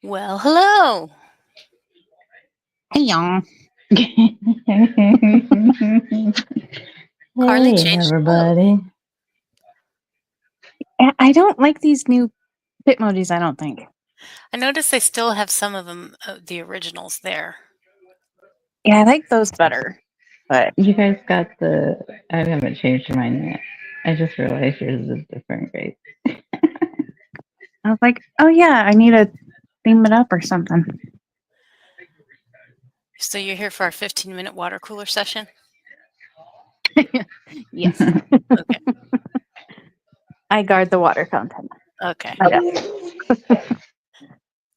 Well, hello. Hey, y'all. Carly Hey, changed clothes. everybody. I don't like these new Bitmojis, I don't think. I noticed they still have some of them, the originals there. Yeah, I like those better. But You guys got the. I haven't changed mine yet. I just realized yours is different, right? I was like, oh yeah, I need to theme it up or something. So you're here for our 15-minute water cooler session? Yes. Okay. I guard the water fountain. Okay. Okay.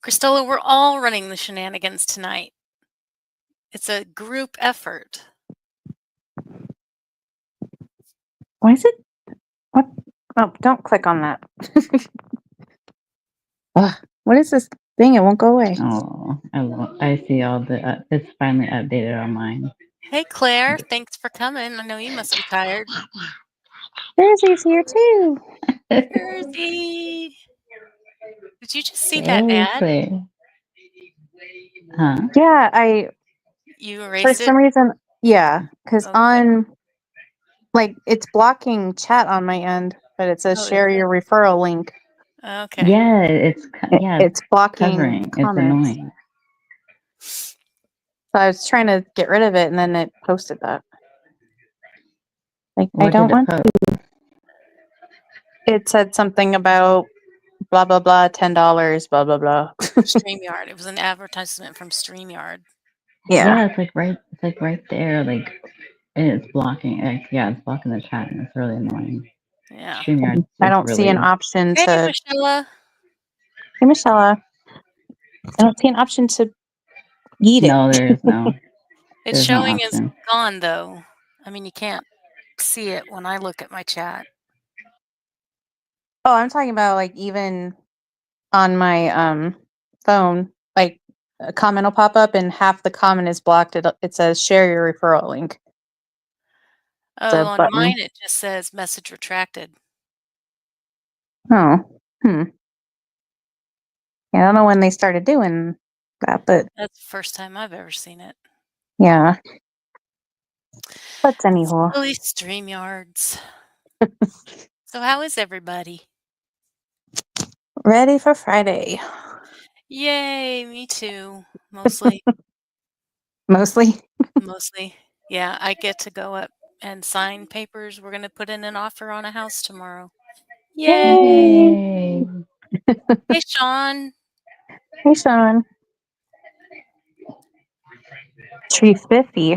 Christola, we're all running the shenanigans tonight. It's a group effort. Why is it? What? Oh, don't click on that. Ugh, what is this thing? It won't go away. Oh, I see all the. It's finally updated on mine. Hey, Claire, thanks for coming. I know you must be tired. Jersey's here too. Jersey! Did you just see that Hey, ad? Claire. Huh? Yeah, You for erased some it? reason, yeah, because Okay. on it's blocking chat on my end, but it says Oh, is share it? your referral link. Okay. Yeah, It's blocking covering. It's comments. annoying. So I was trying to get rid of it, and then it posted that. Like, I What don't did it want post? to. It said something about blah blah blah, $10, blah blah blah. StreamYard. It was an advertisement from StreamYard. Yeah, it's like right. It's like right there. Like, and it's blocking. It's blocking the chat, and it's really annoying. Yeah. StreamYard I is don't see an really. option Hey, to. Michelle. Hey, Michelle. I don't see an option to eat it. No, there is no. It's There's no showing as option. gone, though. I mean, you can't see it when I look at my chat. Oh, I'm talking about like even on my phone, like a comment will pop up and half the comment is blocked. It says share your referral link. Oh, The on button. mine, it just says message retracted. Oh, yeah, I don't know when they started doing that, but That's the first time I've ever seen it. yeah. But anyhow, Silly StreamYards. So, how is everybody? ready for Friday. Yay, me too. Mostly. Mostly. Mostly. Yeah, I get to go up and sign papers. We're going to put in an offer on a house tomorrow. Yay. Yay! Hey, Sean. Hey, Sean. 350.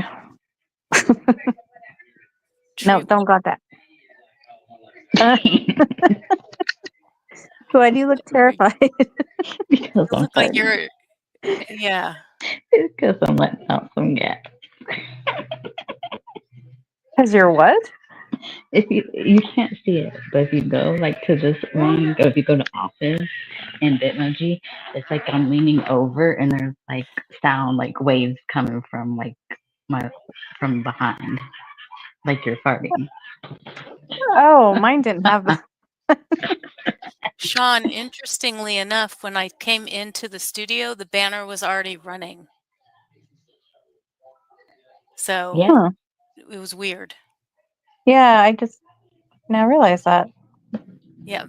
No, Tree, don't got that. Why do you look terrified? Because you I'm look like farting. you're, yeah. Because I'm letting out some gas. Because you're what? If you can't see it, but if you go like to this one, or if you go to Office and Bitmoji, it's like I'm leaning over and there's like sound like waves coming from like my from behind, like you're farting. Oh, mine didn't have that. Sean, interestingly enough, when I came into the studio, the banner was already running. So Yeah. Huh. it was weird. Yeah, I just now realized that. Yeah.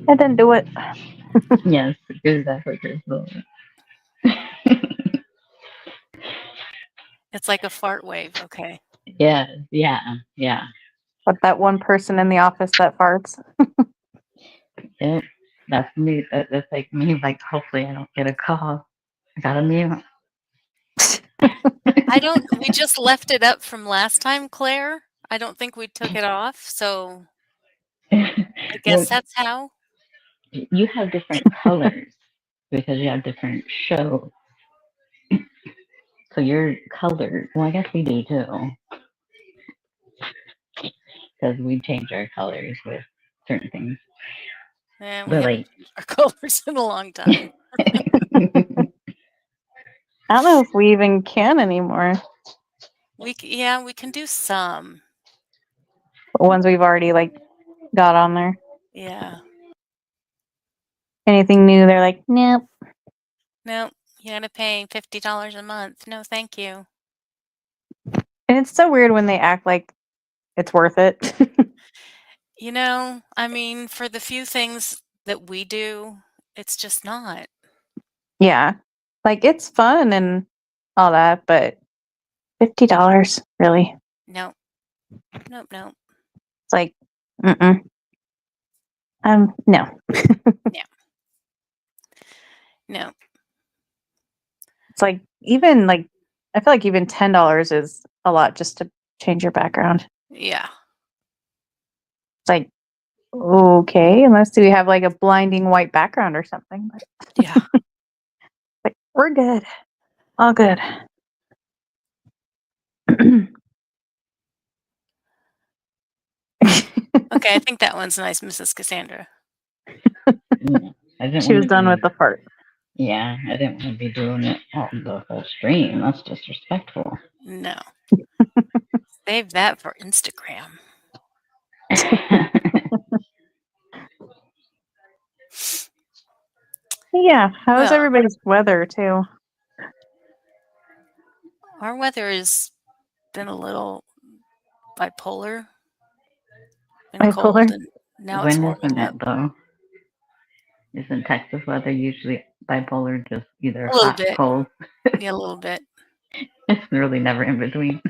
I didn't do it. Yes, because that hurt yourself. It's like a fart wave. Okay. Yeah, yeah, yeah. But that one person in the office that farts. Yep. That's me. That's like me. Like, hopefully, I don't get a call. I got a mute. We just left it up from last time, Claire. I don't think we took it off. So I Well, guess that's how. you have different colors because you have different shows. So your color. Well, I guess we do too, because we change our colors with certain things. And we But haven't like, changed our colors in a long time. I don't know if we even can anymore. Yeah, we can do some. The ones we've already like got on there. Yeah. Anything new, they're like, nope. No, you gotta pay $50 a month. No, thank you. And it's so weird when they act like it's worth it. You know, I mean, for the few things that we do, it's just not. Yeah. Like it's fun and all that, but $50, really? No, nope, nope. It's like, mm-mm. No. No. It's like even like I feel like even $10 is a lot just to change your background. Yeah. It's like, okay, unless we have like a blinding white background or something. But Yeah. like we're good. All good. Okay, I think that one's nice, Mrs. Cassandra. Yeah, I didn't She was want done to with the fart. Yeah, I didn't want to be doing it on the whole stream. That's disrespectful. No. Save that for Instagram. Yeah. How's Well, everybody's weather too? our weather has been a little bipolar. Been cold Bipolar? and now it's When warming isn't up it though? Isn't Texas weather usually bipolar, just either a little hot, bit. cold? Yeah, a little bit. It's really never in between.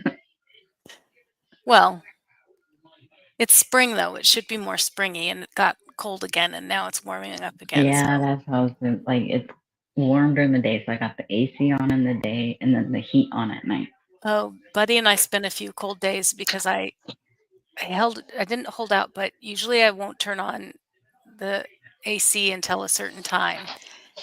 Well, it's spring though. It should be more springy, and it got cold again, and now it's warming up again. Yeah, So, that's how I was doing. Like it's warm during the day, so I got the AC on in the day and then the heat on at night. oh, Buddy and I spent a few cold days because I didn't hold out, but usually I won't turn on the AC until a certain time.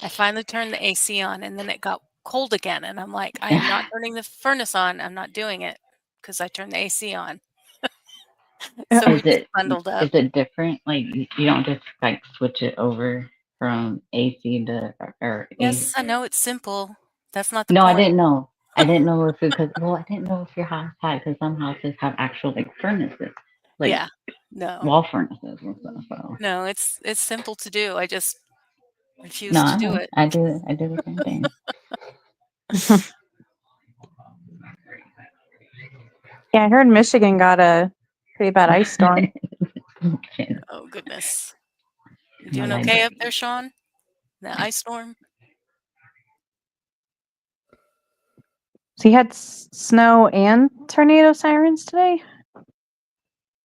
I finally turned the AC on, and then it got cold again, and I'm like, I am not turning the furnace on. I'm not doing it because I turned the AC on. So we Is just it bundled up. is it different? Like you don't just like switch it over from AC to or AC. Yes, I know it's simple. That's not the No, I point. didn't know. I didn't know if it because I didn't know if your house had because some houses have actual like furnaces, like Yeah. No. wall furnaces and stuff. So No, it's simple to do. I just refuse no, to do it. I do the same thing. Yeah, I heard Michigan got a pretty bad ice storm. Shit, Oh goodness. You I'm doing like, okay up there, Sean? The ice storm? So you had snow and tornado sirens today?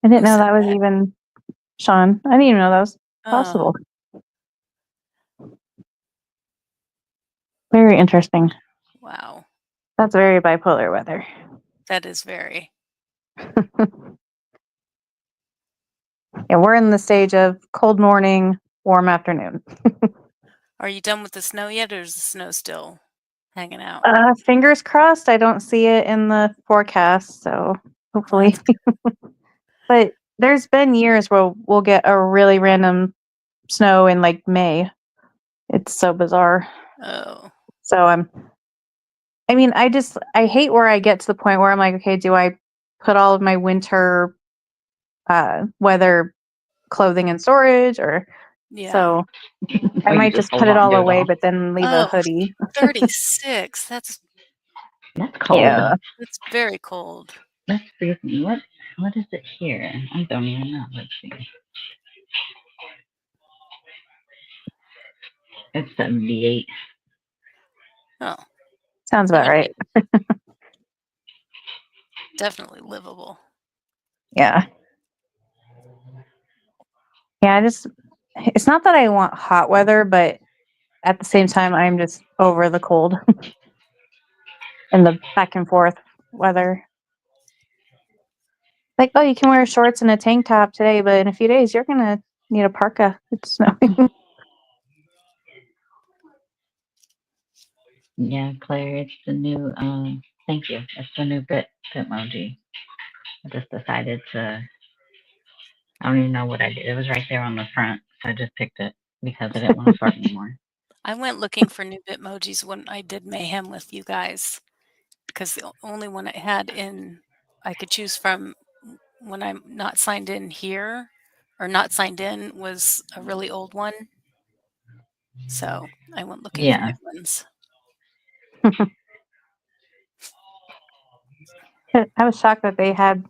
I didn't Who know said that was that? even Sean. I didn't even know that was Oh, possible. Very interesting. wow. That's very bipolar weather. That is very. Yeah, we're in the stage of cold morning, warm afternoon. Are you done with the snow yet, or is the snow still hanging out? Fingers crossed I don't see it in the forecast, so Well, hopefully. But there's been years where we'll get a really random snow in like May. It's so bizarre. oh, So I mean, I hate where I get to the point where I'm like, okay, do I put all of my winter weather clothing in storage or yeah. so I or you might just hold put it on all to it away all. but then leave a Oh, hoodie. 36. That's Cold. Yeah. very cold. That's freezing. What is it here? I don't even know. Let's see. It's 78. Oh, Sounds about right. definitely livable. Yeah. Yeah, it's not that I want hot weather, but at the same time I'm just over the cold and the back and forth weather. Like, oh, you can wear shorts and a tank top today, but in a few days you're gonna need a parka. It's snowing. Yeah, Claire, it's the new thank you. It's the new Bitmoji. I just decided to I don't even know what I did. It was right there on the front, so I just picked it because I didn't want to fart anymore. I went looking for new Bitmojis when I did Mayhem with you guys because the only one I had I could choose from when I'm not signed in here or not signed in was a really old one. So I went looking for Yeah. new ones. I was shocked that they had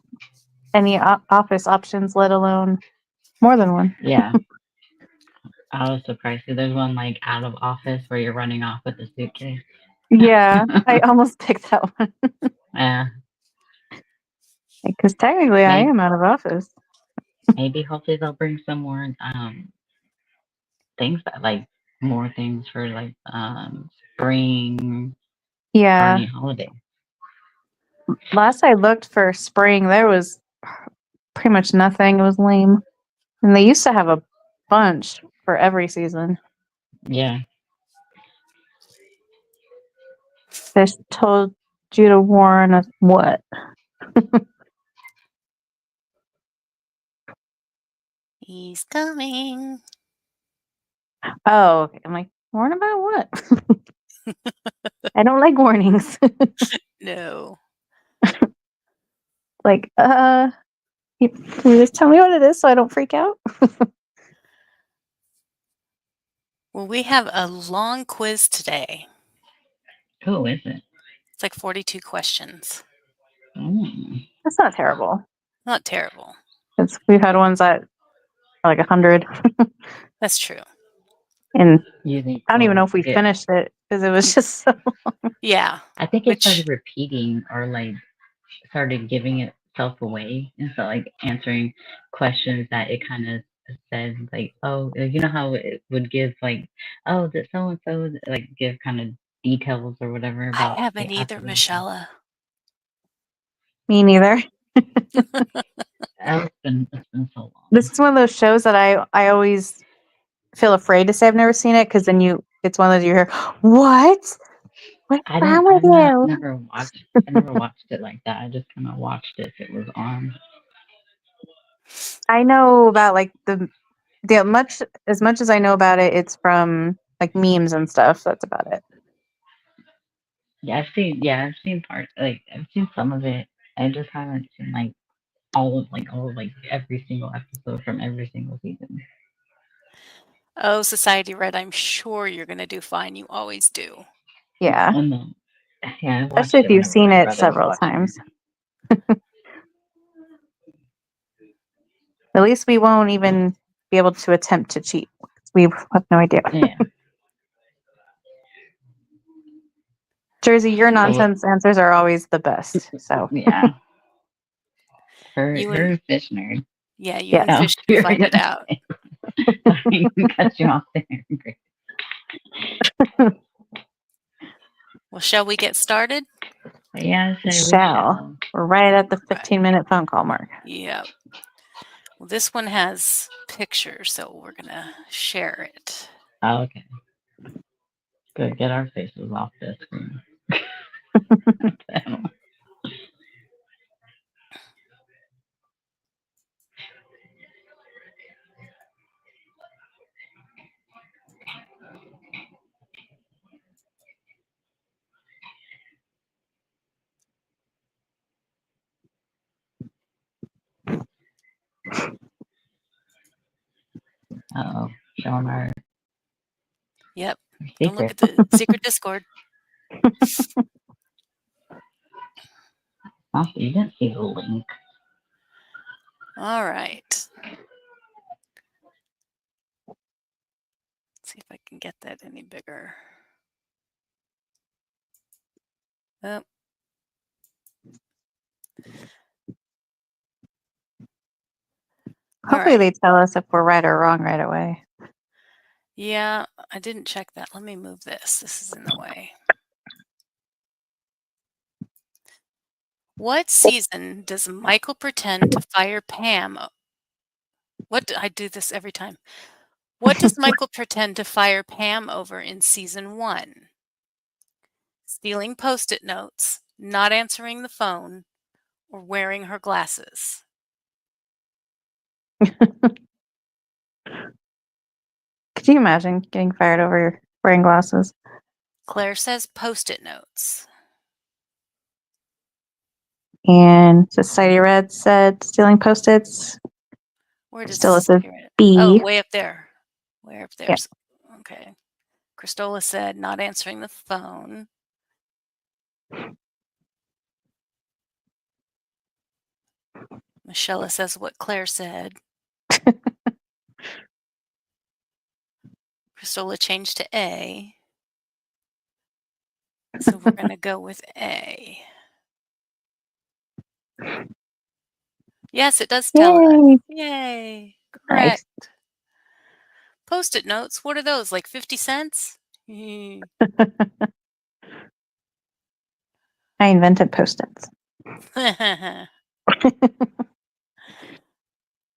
any office options, let alone more than one. Yeah. I was surprised. Too. There's one like out of office where you're running off with a suitcase. Yeah, I almost picked that one Yeah. because technically I Maybe, am out of office. maybe hopefully they'll bring some more things that like more things for like spring Yeah, party holiday. last I looked for spring, there was pretty much nothing. It was lame, and they used to have a bunch for every season. Yeah. They just told you to warn us what? He's coming. Oh, okay. I'm like, warn about what? I don't like warnings. No. Like, can you just tell me what it is so I don't freak out? Well, we have a long quiz today. Who is it? It's like 42 questions. Mm. That's not terrible. Not terrible. We've had ones that are like 100, That's true. and You think I don't even know we'll if we get- finished it because it was just so. Yeah. I think it Which started repeating or like started giving itself away and so like answering questions that it kind of said like, oh, you know how it would give like, oh, that so and so like give kind of details or whatever I about haven't the either, actual- Michelle. Me neither. It's been so long. This is one of those shows that I always feel afraid to say I've never seen it because then it's one of those you hear, what? What's I wrong didn't. with you? Never watched. I never watched it like that. I just kind of watched it if it was on. I know about like the much as I know about it, it's from like memes and stuff. That's about it. Yeah, I've seen. Yeah, I've seen parts. Like I've seen some of it. I just haven't seen like all of every single episode from every single season. Oh, Society Red, I'm sure you're going to do fine. You always do. Yeah, And then, yeah, I watched especially if it you've whenever seen my it brother was several watching times. At least we won't even be able to attempt to cheat. We have no idea. it. Yeah. Jersey, your So, nonsense answers are always the best. So yeah. You Her and fish nerd. yeah, you yeah. and Fish can you're fight it gonna out. say- Sorry, cut you off there. Well, shall we get started? Yeah, We say we shall. We're right at the Right. 15-minute phone call mark. Yep. Well, this one has pictures, so we're going to share it. Oh, okay. Good. Get our faces off the screen. Uh-oh. Showing our Yep. Don't look secret. at the secret Discord. Oh, you didn't see the link. All right. Let's see if I can get that any bigger. Oh. Hopefully All right. they tell us if we're right or wrong right away. Yeah, I didn't check that. Let me move this. This is in the way. What season does Michael pretend to fire Pam? I do this every time. What does Michael pretend to fire Pam over in season 1? Stealing Post-it notes, not answering the phone, or wearing her glasses? Could you imagine getting fired over wearing glasses? Claire says Post-it notes. And Society Red said stealing Post-its. Where does Still, it says Spirit? B. Oh, way up there. Way up there. Yeah. Okay. Christola said not answering the phone. Michelle says what Claire said. Cristola changed to A. So we're going to go with A. Yes, it does tell us. Yay. Correct. Nice. Post-it notes. What are those? Like 50 cents? I invented Post-its.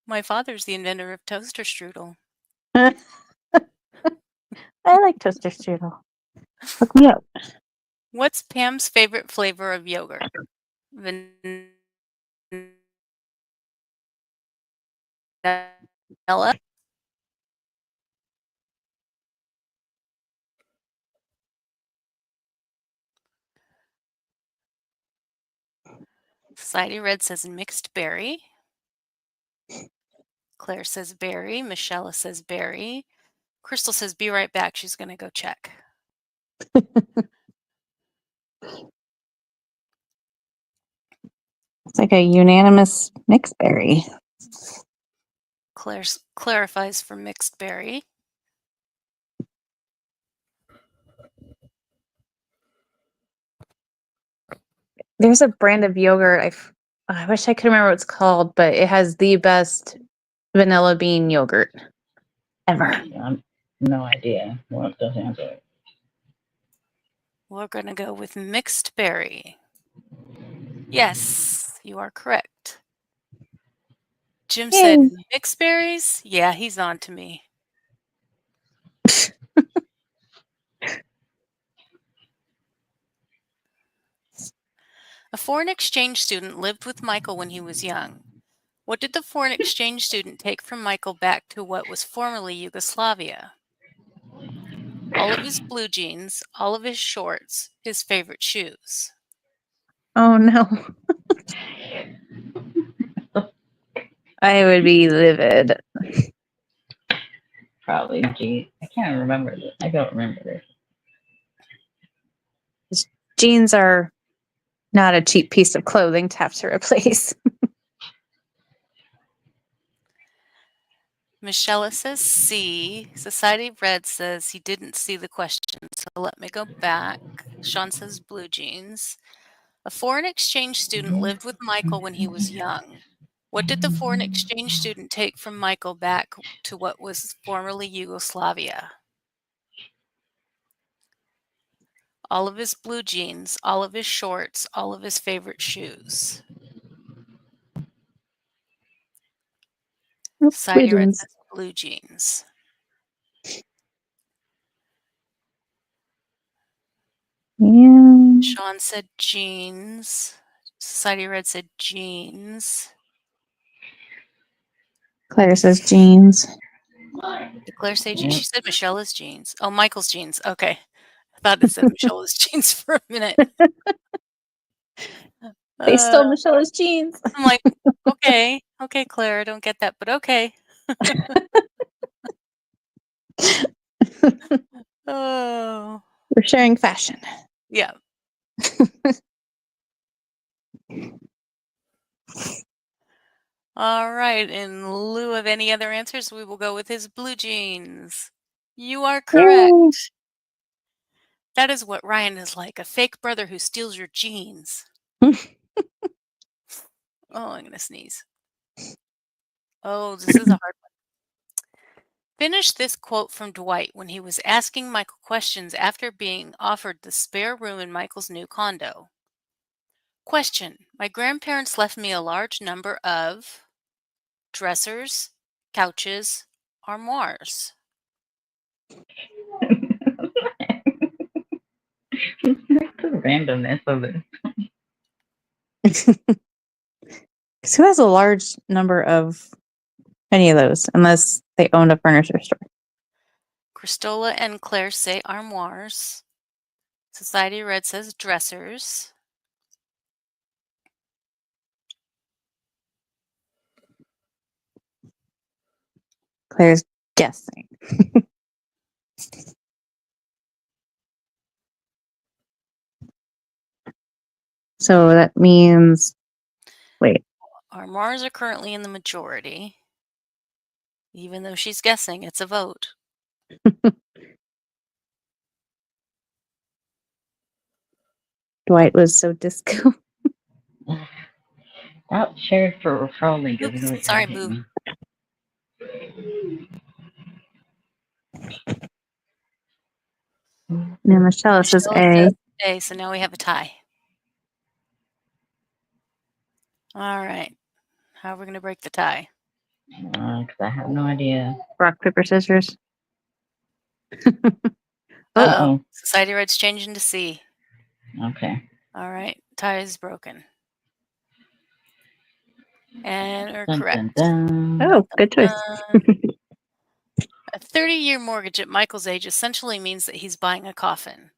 My father's the inventor of toaster strudel. I like toaster strudel. Look me up. What's Pam's favorite flavor of yogurt? Vanilla? Society Red says mixed berry. Claire says berry. Michelle says berry. Crystal says be right back. She's going to go check. It's like a unanimous mixed berry. Claire clarifies for mixed berry. There's a brand of yogurt. I wish I could remember what it's called, but it has the best vanilla bean yogurt ever. No idea what those answers. We're going to go with mixed berry. Yes, you are correct. Jim said Yay. mixed berries? Yeah, he's on to me. A foreign exchange student lived with Michael when he was young. What did the foreign exchange student take from Michael back to what was formerly Yugoslavia? All of his blue jeans, all of his shorts, his favorite shoes. Oh no. I would be livid. Probably G. I can't remember this. I don't remember this. Jeans are not a cheap piece of clothing to have to replace. Michelle says C. Society Red says he didn't see the question, so let me go back. Sean says blue jeans. A foreign exchange student lived with Michael when he was young. What did the foreign exchange student take from Michael back to what was formerly Yugoslavia? All of his blue jeans, all of his shorts, all of his favorite shoes. Society Red says blue jeans. Yeah. Sean said jeans. Society Red said jeans. Claire says jeans. Did Claire say jeans? She said Michelle's jeans. Oh, Michael's jeans. Okay. I thought it said Michelle's jeans for a minute. They stole Michelle's jeans. I'm like, okay, Claire, I don't get that, but okay. Oh, We're sharing fashion. yeah. All right. In lieu of any other answers, we will go with his blue jeans. You are correct. Yay. That is what Ryan is like, a fake brother who steals your jeans. Oh, I'm going to sneeze. Oh, this is a hard one. Finish this quote from Dwight when he was asking Michael questions after being offered the spare room in Michael's new condo. Question. My grandparents left me a large number of dressers, couches, armoires. The randomness of it. Who has a large number of any of those, unless they owned a furniture store? Cristola and Claire say armoires. Society Red says dressers. Claire's guessing. So that means, wait, Our Mars are currently in the majority. Even though she's guessing, it's a vote. Dwight was so disco. That shared for referral link is Oops, really sorry, irritating me. Yeah, Michelle, it says Michelle A. says A, so now we have a tie. All right. How are we going to break the tie? Because I have no idea. Rock, paper, scissors. Uh-oh. Society Red's changing to C. Okay. All right. Tie is broken. And we're Dun, correct. dun, dun. Oh, good choice. A 30-year mortgage at Michael's age essentially means that he's buying a coffin.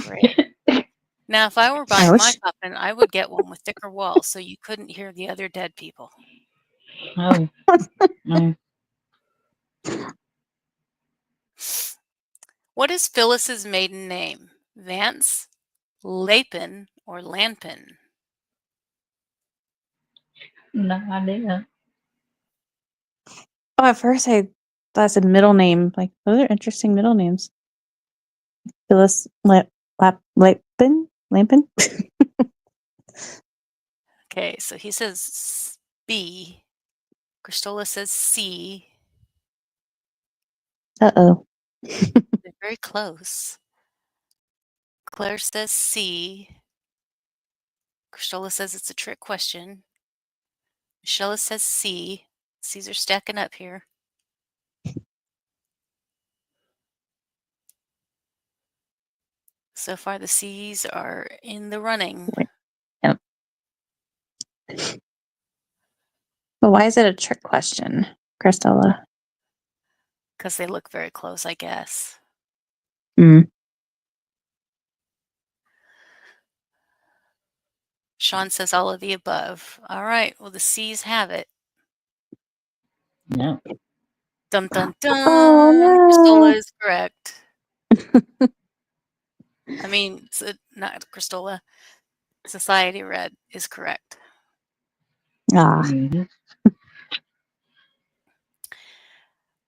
Great. Now, if I were buying my Ouch. coffin, I would get one with thicker walls so you couldn't hear the other dead people. Oh. Mm. What is Phyllis's maiden name? Vance, Lapin, or Lanpin? No idea. Oh, at first I thought it said middle name. Like, those are interesting middle names. Phyllis Lampin? Okay, so he says B. Cristola says C. Uh-oh. They're very close. Claire says C. Cristola says it's a trick question. Michelle says C. C's are stacking up here. So far, the C's are in the running. Yep. But why is it a trick question, Christella? Because they look very close, I guess. Mm. Sean says all of the above. All right, well, the C's have it. No. Dun dun dun. Oh, no. Cristola is correct. I mean, not Cristola. Society Red is correct. Ah. Mhm.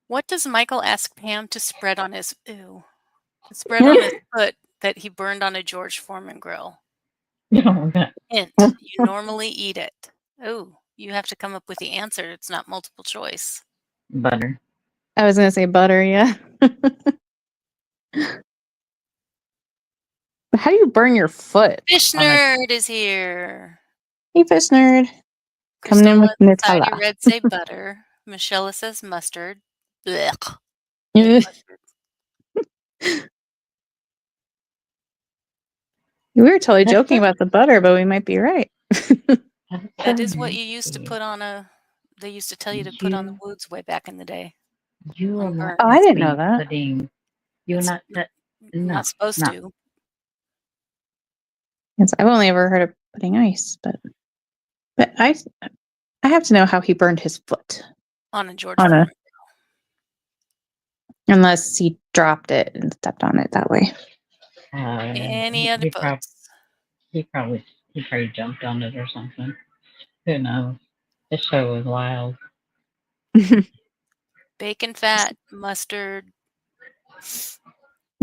What does Michael ask Pam to spread on his spread on his foot that he burned on a George Foreman grill? Oh, God. Hint, you normally eat it. Oh, you have to come up with the answer. It's not multiple choice. Butter. I was going to say butter, yeah. How do you burn your foot? Fish On a- Nerd is here. Hey, fish nerd. Coming in with Cristola and Society Nutella. Red say butter. Michelle says mustard. Blech. Yeah. Hate mustard. We were totally joking about the butter, but we might be right. That is what you used to put on a. They used to tell you to put on the woods way back in the day. You will on not. burn. Oh, I didn't know be that. Putting, you will It's not. No. Not supposed no. to. Yes, I've only ever heard of putting ice, but I have to know how he burned his foot, On a George On a- Foreman. unless he dropped it and stepped on it that way. Any other he votes? He probably jumped on it or something. Who knows? This show was wild. Bacon fat, mustard,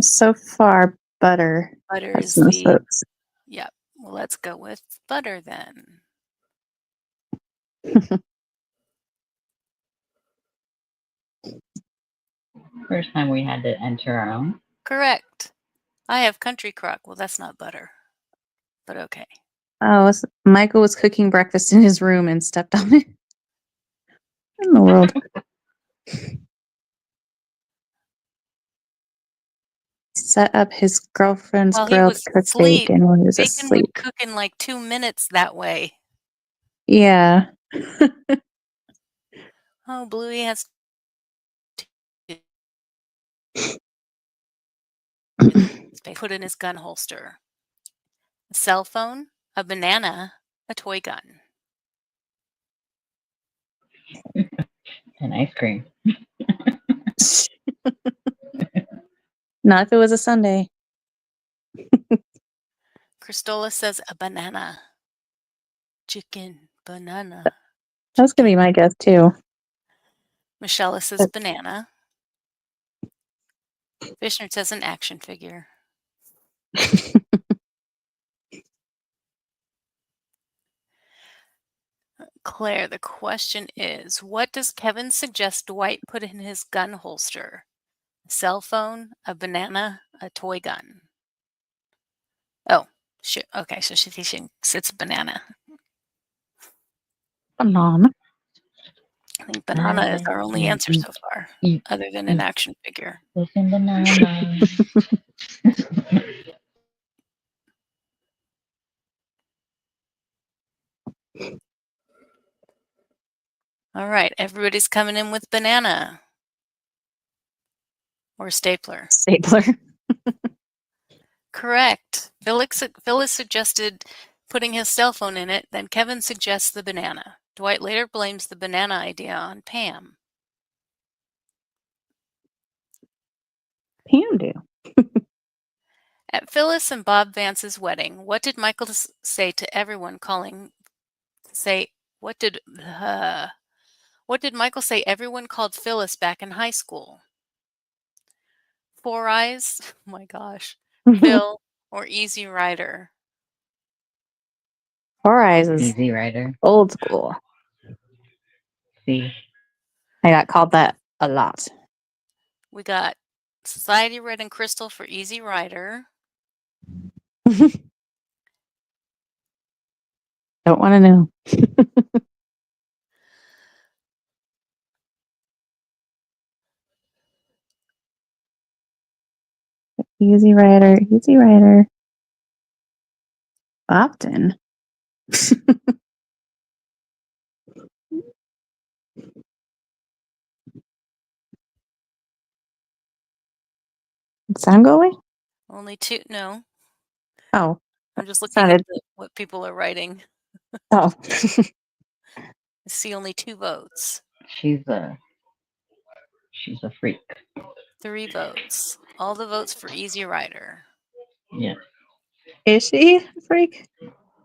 So far, butter. butter That's is the most the. votes. Yep. Well, let's go with butter then. First time we had to enter our own. Correct. I have country crock. Well, that's not butter, but okay. Oh, Michael was cooking breakfast in his room and stepped on it. What in the world? Set up his girlfriend's While he grill was to cook asleep, bacon when he was Bacon asleep. would cook in like 2 minutes that way. Yeah. Oh, Bluey has put in his gun holster. A cell phone, a banana, a toy gun. And ice cream. Not if it was a Sunday. Christola says a banana. Chicken, banana. That's gonna be my guess too. Michelle says banana. Vishnu says an action figure. Claire, the question is, what does Kevin suggest Dwight put in his gun holster? A cell phone, a banana, a toy gun. Oh, shit. Okay, so she thinks it's banana. Banana. I think banana is our only answer so far, other than an action figure. Listen, banana. All right, everybody's coming in with banana or stapler. Stapler. Correct. Phyllis suggested putting his cell phone in it, then Kevin suggests the banana. Dwight later blames the banana idea on Pam. Pam do. At Phyllis and Bob Vance's wedding, what did Michael say to everyone what did Michael say everyone called Phyllis back in high school? Four Eyes? Oh my gosh. Phil or Easy Rider? Four Eyes is Easy Rider. old school. See. I got called that a lot. We got Society Red and Crystal for Easy Rider. Don't want to know. Easy Rider. Easy Rider. Often. Sound go away? Only two. No, Oh. I'm just looking Sounded. at what people are writing. Oh. I see only 2 votes. She's a freak. 3 votes. All the votes for Easy Rider. Yeah. Is she a freak?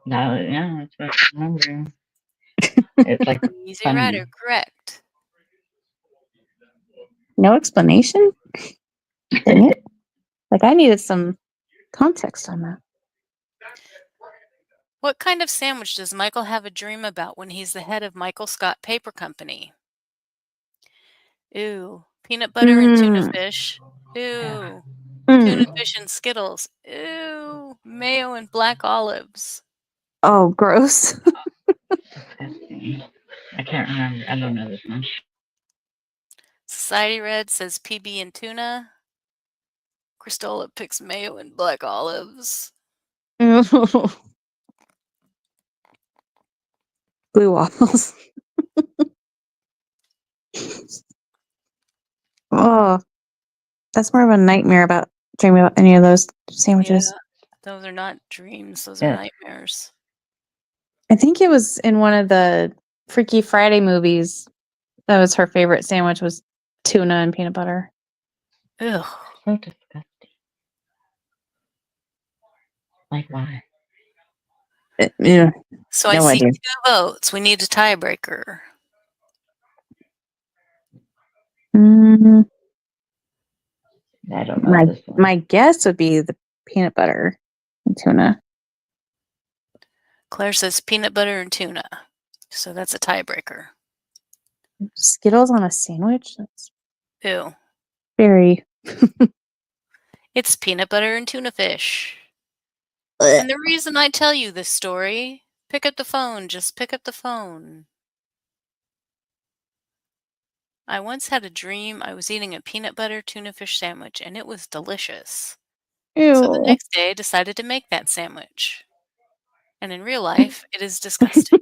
No, yeah, that's what I remember. It's like Easy funny. Rider, correct. No explanation? Dang it. Like, I needed some context on that. What kind of sandwich does Michael have a dream about when he's the head of Michael Scott Paper Company? Ooh, peanut butter and tuna fish. Ooh, tuna fish and Skittles. Ooh, mayo and black olives. Oh, gross. Disgusting. I can't remember. I don't know this one. Society Red says PB and tuna. Christola picks mayo and black olives. Blue waffles. Oh, that's more of a nightmare about dreaming about any of those sandwiches. Yeah, those are not dreams. Those Yeah. are nightmares. I think it was in one of the Freaky Friday movies. That was her favorite sandwich was tuna and peanut butter. Ugh. So disgusting. Like, why? Yeah. So No I see idea. 2 votes. We need a tiebreaker. Mm, I don't know this one. my guess would be the peanut butter and tuna. Claire says peanut butter and tuna. So that's a tiebreaker. Skittles on a sandwich? That's Ew. very. It's peanut butter and tuna fish. And the reason I tell you this story, pick up the phone. Just pick up the phone. I once had a dream I was eating a peanut butter tuna fish sandwich, and it was delicious. Ew. So the next day I decided to make that sandwich. And in real life, it is disgusting.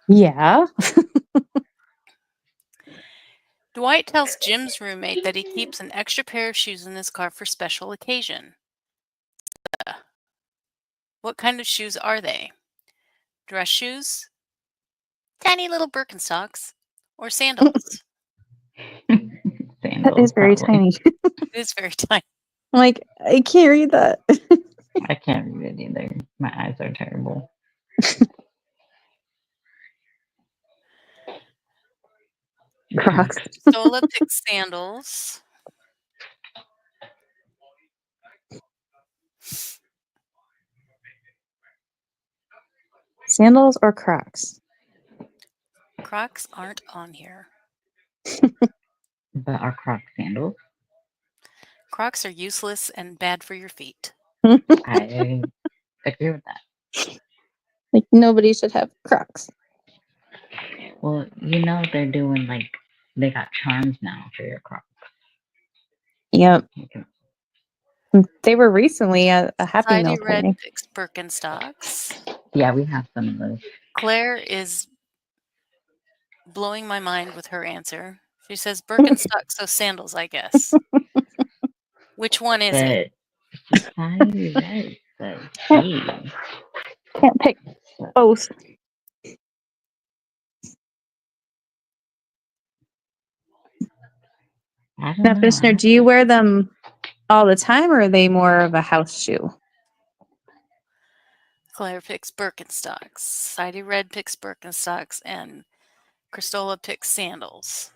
Yeah. Dwight tells Jim's roommate that he keeps an extra pair of shoes in his car for special occasion. What kind of shoes are they? Dress shoes? Tiny little Birkenstocks? Or sandals? That is very tiny. It is very tiny. I'm like, I can't read that. I can't read it either. My eyes are terrible. Crocs. Sola picks sandals. Sandals or Crocs? Crocs aren't on here. But are Crocs sandals? Crocs are useless and bad for your feet. I agree with that. Like nobody should have Crocs. Well, you know they're doing like they got charms now for your Crocs. Yep. You can- They were recently at a Happy Meal Society Red party. picks Birkenstocks. Yeah, we have some of those. Claire is blowing my mind with her answer. She says Birkenstocks, so sandals, I guess. Which one is it? But Society Red says C. Can't pick both. I don't Now, know. Fishner, do you wear them all the time, or are they more of a house shoe? Claire picks Birkenstocks. Society Red picks Birkenstocks, and Christola picks sandals.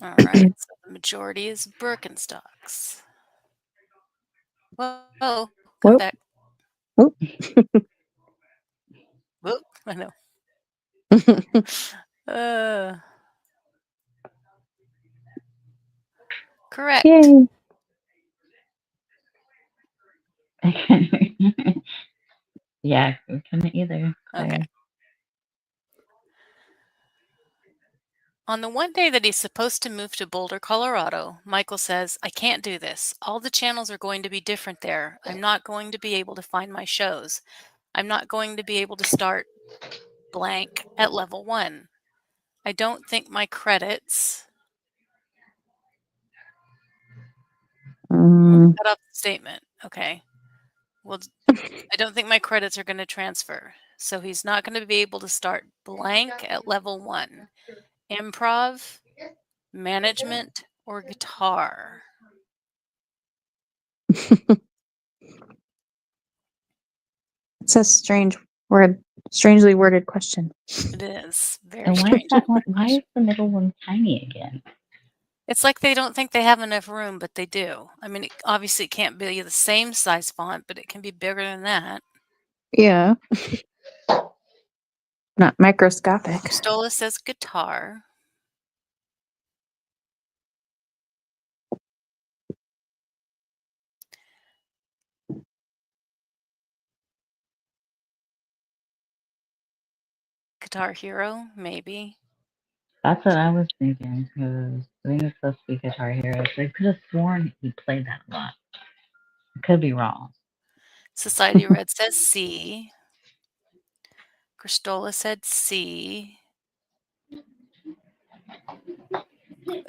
All right, so the majority is Birkenstocks. Whoa, come Whoop. back. Whoop. Whoop, I know. Correct. Yay. Yeah, we couldn't either. Okay. Claire. On the one day that he's supposed to move to Boulder, Colorado, Michael says, I can't do this. All the channels are going to be different there. I'm not going to be able to find my shows. I'm not going to be able to start blank at level 1. I don't think my credits. Cut off the statement. Okay. Well, I don't think my credits are going to transfer. So he's not going to be able to start blank at level 1. Improv, management, or guitar. It's a strangely worded question. It is very And why is strange. that one? Why is the middle one tiny again? It's like they don't think they have enough room, but they do. I mean, obviously it can't be the same size font, but it can be bigger than that. Yeah. Not microscopic. Stola says guitar. Guitar Hero, maybe. That's what I was thinking. Because I think it's supposed to be Guitar Hero. So I could have sworn he played that a lot. I could be wrong. Society Red says C. Christola said C.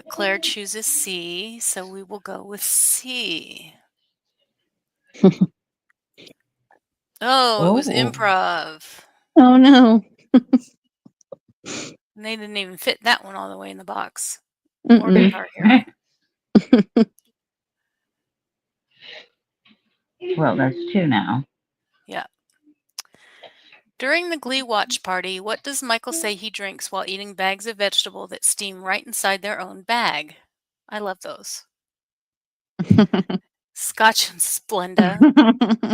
Claire chooses C, so we will go with C. Oh, it was Oh. improv. Oh no. And they didn't even fit that one all the way in the box. Mm-mm. Or Guitar Hero. Well, that's 2 now. Yeah. During the Glee watch party, what does Michael say he drinks while eating bags of vegetable that steam right inside their own bag? I love those. Scotch and Splenda,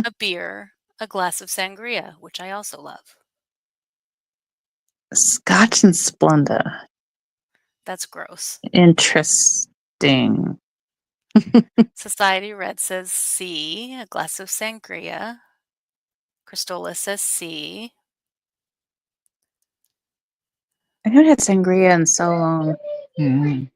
a beer, a glass of sangria, which I also love. Scotch and Splenda. That's gross. Interesting. Society Red says C, a glass of sangria. Christola says C. I haven't had sangria in so long. Mm.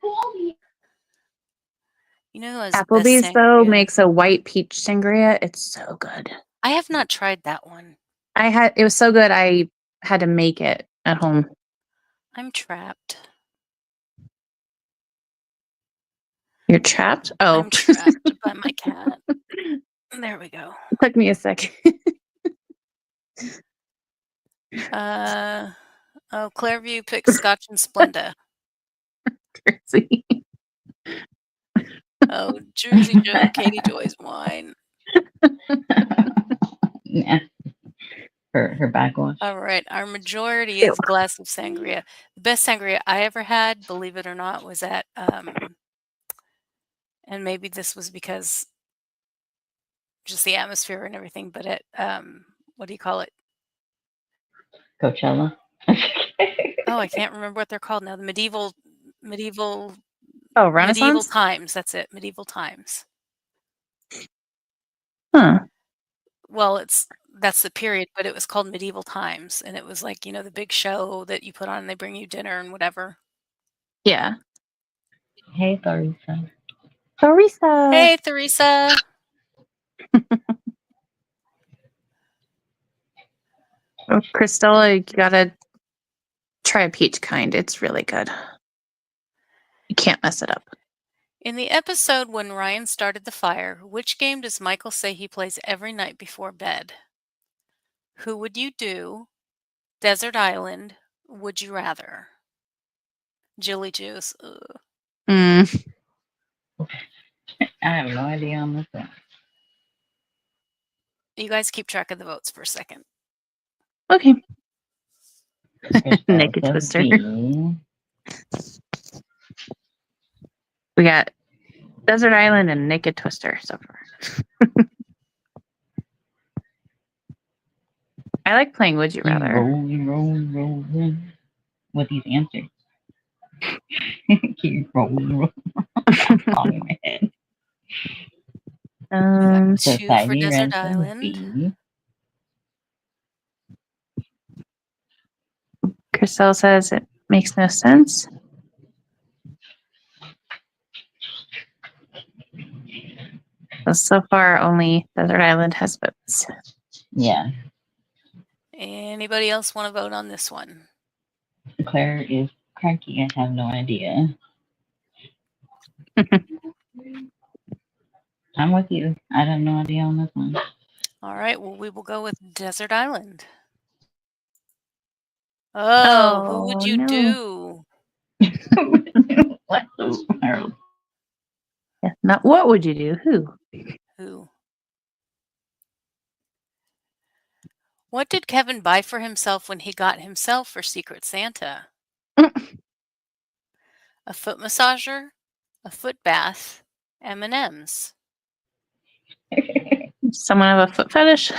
You know who has the best Applebee's though sangria? makes a white peach sangria. It's so good. I have not tried that one. It was so good I had to make it at home. I'm trapped. You're trapped? Oh. I'm trapped by my cat. There we go. It took me a second. Clairview picks Scotch and Splenda. Crazy. Oh, Jersey Joe, Katie Joy's wine. Yeah. Her backwash. All right, our majority Ew. is glass of sangria. The best sangria I ever had, believe it or not, was at and maybe this was because just the atmosphere and everything, but at what do you call it? Coachella. Oh, I can't remember what they're called now. The medieval Oh, medieval Renaissance? times. That's it. Medieval times. Huh. Well, that's the period, but it was called medieval times, and it was like, you know, the big show that you put on and they bring you dinner and whatever. Yeah. Hey, Theresa. Teresa. Hey, Theresa. Oh, Cristela, you gotta try a peach kind. It's really good. You can't mess it up. In the episode when Ryan started the fire, which game does Michael say he plays every night before bed? Who would you do? Desert Island. Would you rather? Jilly Juice. Ugh. Mm. I have no idea on this one. You guys keep track of the votes for a second. Okay. Crystal Naked says Twister. B. We got Desert Island and Naked Twister so far. I like playing Would You Keep Rather. rolling with these answers. Keep rolling. All in my head. Two for Society Desert Red says Island. B. Crystal says it makes no sense. So far, only Desert Island has votes. Yeah. Anybody else want to vote on this one? Claire is cranky. I have no idea. I'm with you. I have no idea on this one. All right, well, we will go with Desert Island. Oh, who would Oh, you no. do? What? Harold. Yeah, not what would you do? Who? Who? What did Kevin buy for himself when he got himself for Secret Santa? A foot massager, a foot bath, M&Ms. Someone have a foot fetish?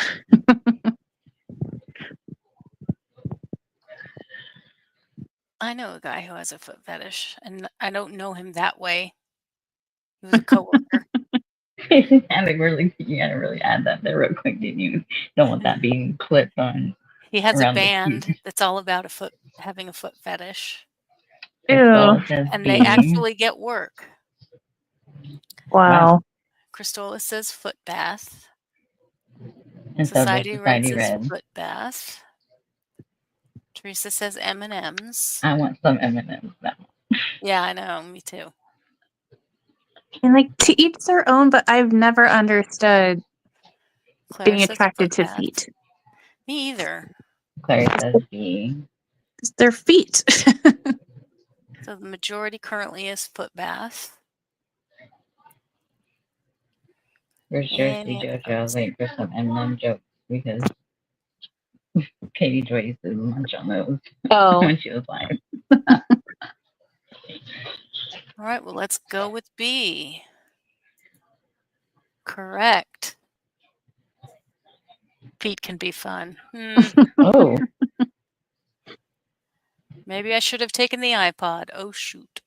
I know a guy who has a foot fetish, and I don't know him that way. He was a coworker. You gotta really add that there real quick, didn't you? Don't want that being clipped on. He has a Around the band feet. that's all about having a foot fetish, Crystal says and B. they actually get work. Wow. Cristola says foot bath. And so does Society Red Society says Red. foot bath. Teresa says M&Ms. I want some M&Ms now. Yeah, I know. Me too. And like to each their own, but I've never understood Claire being says attracted foot to bath. feet. Me either. Claire says B. It's their feet. So the majority currently is foot bath. For sure, see JoJo. I was waiting for some M&M jokes because Katie Joy used to munch on those Oh. when she was live. All right, well, let's go with B. Correct. Feet can be fun. Oh. Maybe I should have taken the iPod. Oh, shoot.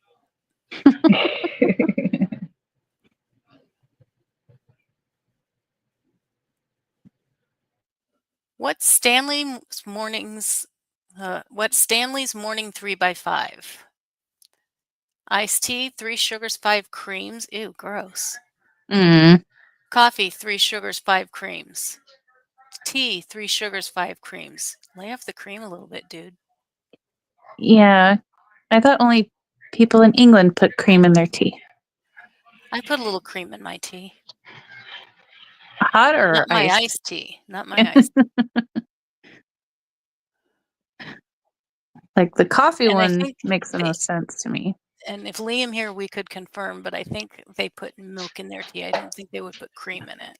What's Stanley's morning 3x5? Iced tea, 3 sugars, 5 creams. Ew, gross. Mm. Coffee, 3 sugars, 5 creams. Tea, 3 sugars, 5 creams. Lay off the cream a little bit, dude. Yeah. I thought only people in England put cream in their tea. I put a little cream in my tea. Hot or Not my iced? iced tea. Not my iced tea. Like the coffee And I one think makes the most sense to me. And if Liam here, we could confirm, but I think they put milk in their tea. I don't think they would put cream in it.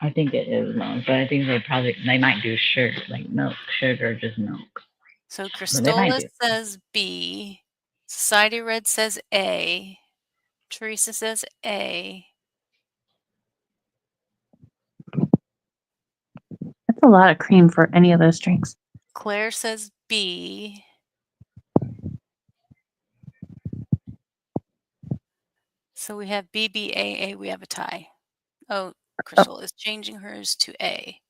I think it is milk, but I think they might do sugar, like milk, sugar, just milk. So But they might Cristola do. says B. Society Red says A. Teresa says A. That's a lot of cream for any of those drinks. Claire says B. So we have BBAA. We have a tie. Oh, Crystal is changing hers to A.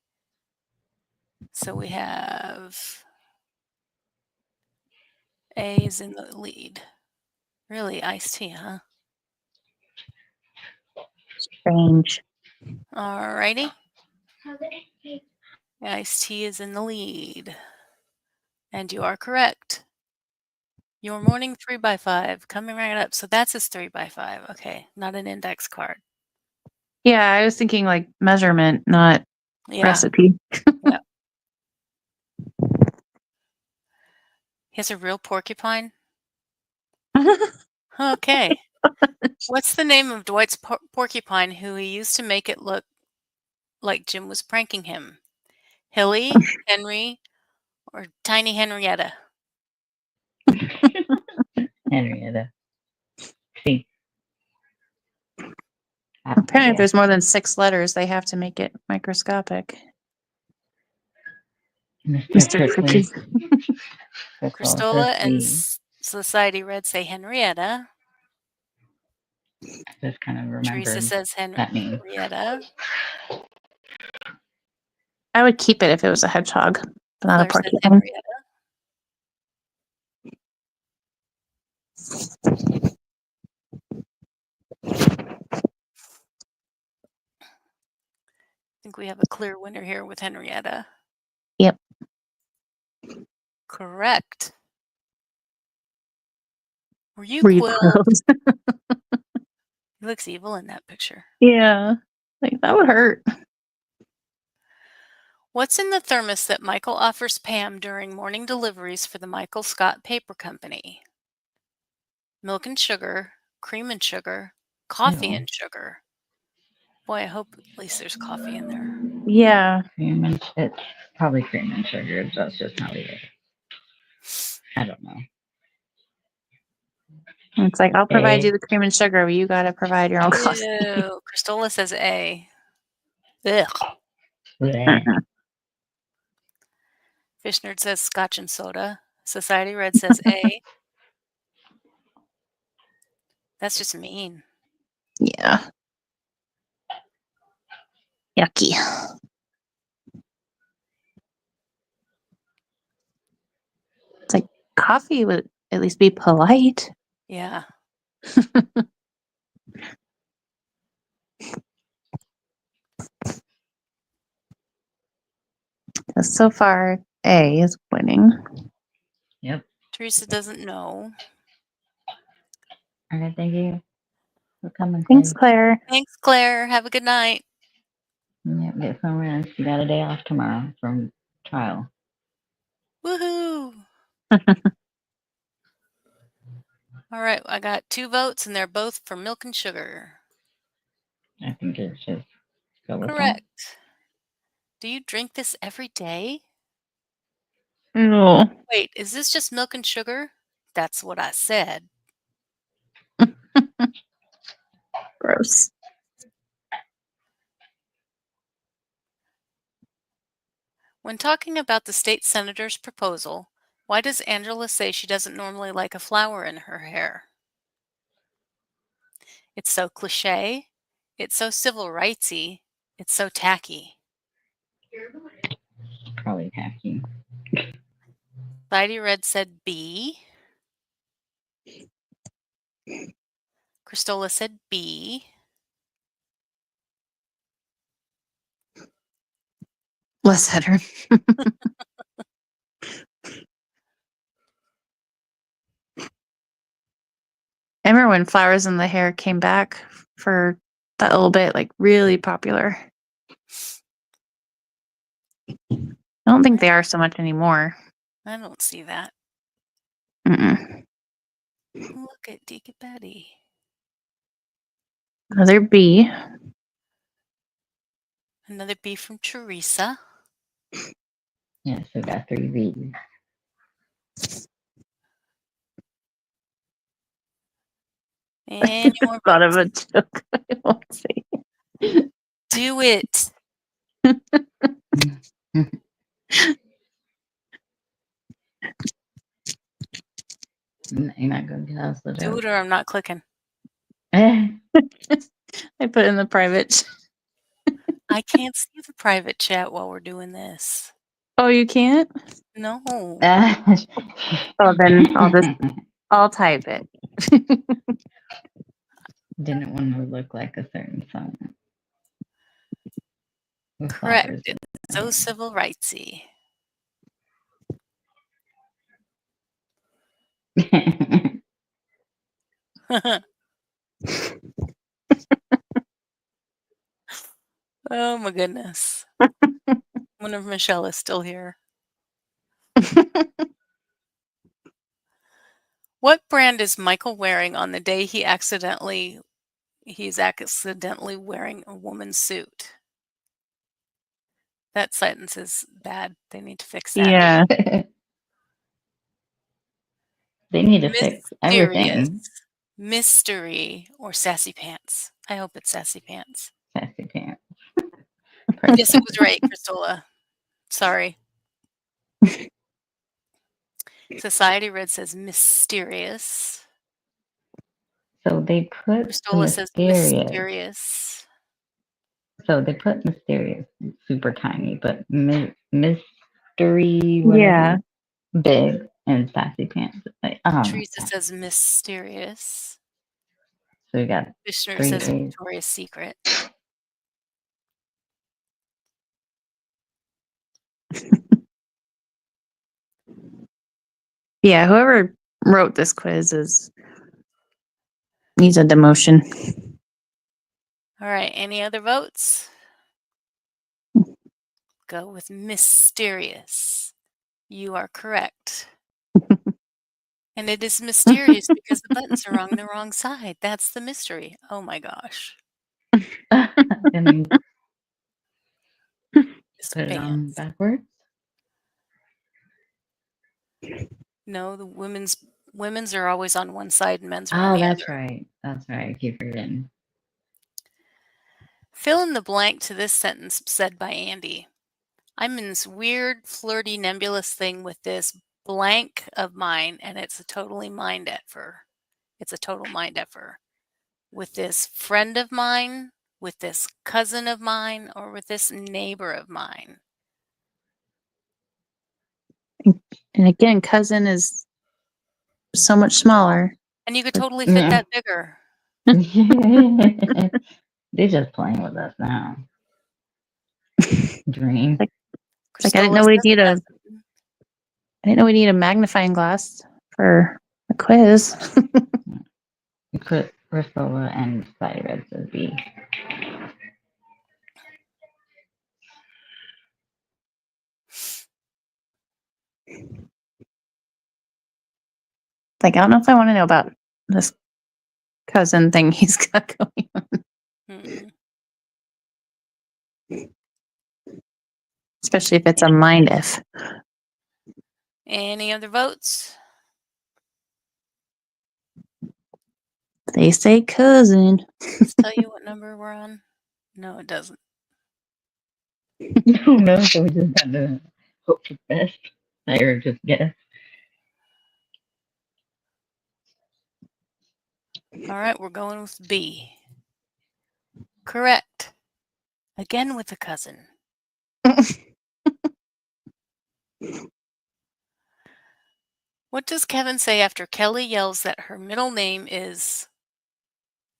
So we have A is in the lead. Really, iced tea, huh? Strange. Alrighty. Iced tea is in the lead. And you are correct. Your morning 3x5 coming right up. So that's his 3x5. Okay, not an index card. Yeah, I was thinking like measurement, not Yeah. recipe. Yeah. He has a real porcupine. Okay. What's the name of Dwight's porcupine who he used to make it look like Jim was pranking him? Hilly, Henry, or Tiny Henrietta? Henrietta. See. Apparently, if there's more than 6 letters, they have to make it microscopic. Mr. Prickly. Cristola and Society Red say Henrietta. Just kind of remember. Teresa says Henrietta. I would keep it if it was a hedgehog, but not a Claire says porcupine. Henrietta. I think we have a clear winner here with Henrietta. Yep. Correct. Were you Quilled? He looks evil in that picture. Yeah. Like, that would hurt. What's in the thermos that Michael offers Pam during morning deliveries for the Michael Scott Paper Company? Milk and sugar, cream and sugar, coffee and sugar. Boy, I hope at least there's coffee in there. Yeah. It's probably cream and sugar. That's just how it is. I don't know. It's like, I'll provide you the cream and sugar, but you got to provide your own coffee. Ew. Cristola says A. Ugh. Fish Nerd says scotch and soda. Society Red says A. That's just mean. Yeah. Yucky. It's like, coffee would at least be polite. Yeah. So far, A is winning. Yep. Teresa doesn't know. All right, thank you for coming. Thanks, Claire. Thanks, Claire. Have a good night. Yeah, get some rest. You got a day off tomorrow from trial. Woohoo! All right, I got 2 votes, and they're both for milk and sugar. I think it's just go with Correct. Do you drink this every day? No. Wait, is this just milk and sugar? That's what I said. Gross. When talking about the state senator's proposal, why does Angela say she doesn't normally like a flower in her hair? It's so cliche. It's so civil rightsy. It's so tacky. Probably tacky. Society Red said B. Cristola said B. Less header. I remember when flowers in the hair came back for that little bit, like really popular. I don't think they are so much anymore. I don't see that. Mm-mm. Look at Deacon Betty. Another B. Another B from Teresa. Yeah, so we got 3 V's. Any more Thought of votes? a joke. I won't say. Do it. You're not going to tell us the Do joke. it or I'm not clicking. I put in the private. I can't see the private chat while we're doing this. Oh, you can't? No. Oh, then I'll type it. Didn't want to look like a certain song. With Correct. flowers in It's so civil rightsy. it. Oh my goodness. Wonder if Michelle is still here. What brand is Michael wearing on the day he's accidentally wearing a woman's suit? That sentence is bad. They need to fix that. Yeah. They need to fix everything. Mystery, or Sassy Pants. I hope it's Sassy Pants. Sassy pants. Yes, it was right, Cristola. Sorry. Society Red says mysterious. So they put Cristola says mysterious. So they put mysterious super tiny, but mystery whatever, Yeah. big, and sassy pants. Like, Teresa says mysterious. So we got Vishnu 3 says A's. Victoria's Secret. Yeah, whoever wrote this quiz needs a demotion. All right. Any other votes? Go with mysterious. You are correct. And it is mysterious because the buttons are on the wrong side. That's the mystery. Oh my gosh. And then Just put it on pants. backwards. No, the women's are always on one side and men's are on the that's other. right. That's right. I keep forgetting. Fill in the blank to this sentence said by Andy. I'm in this weird, flirty, nebulous thing with this blank of mine, and it's a totally mind effer. It's a total mind effer. With this friend of mine, with this cousin of mine, or with this neighbor of mine. And again, cousin is so much smaller. And you could totally fit Yeah. that bigger. They're just playing with us now. Dream. Like I didn't know we need Cristola says I didn't know we need a magnifying glass for a quiz. We put Ursula and Society Red says B. Like, I don't know if I want to know about this cousin thing he's got going on, Mm-mm. especially if it's a mind if. Any other votes? They say cousin. Does it tell you what number we're on? No, it doesn't. No, so we just got to hope for the best. Or just guess. All right, we're going with B. Correct. Again with a cousin. What does Kevin say after Kelly yells that her middle name is,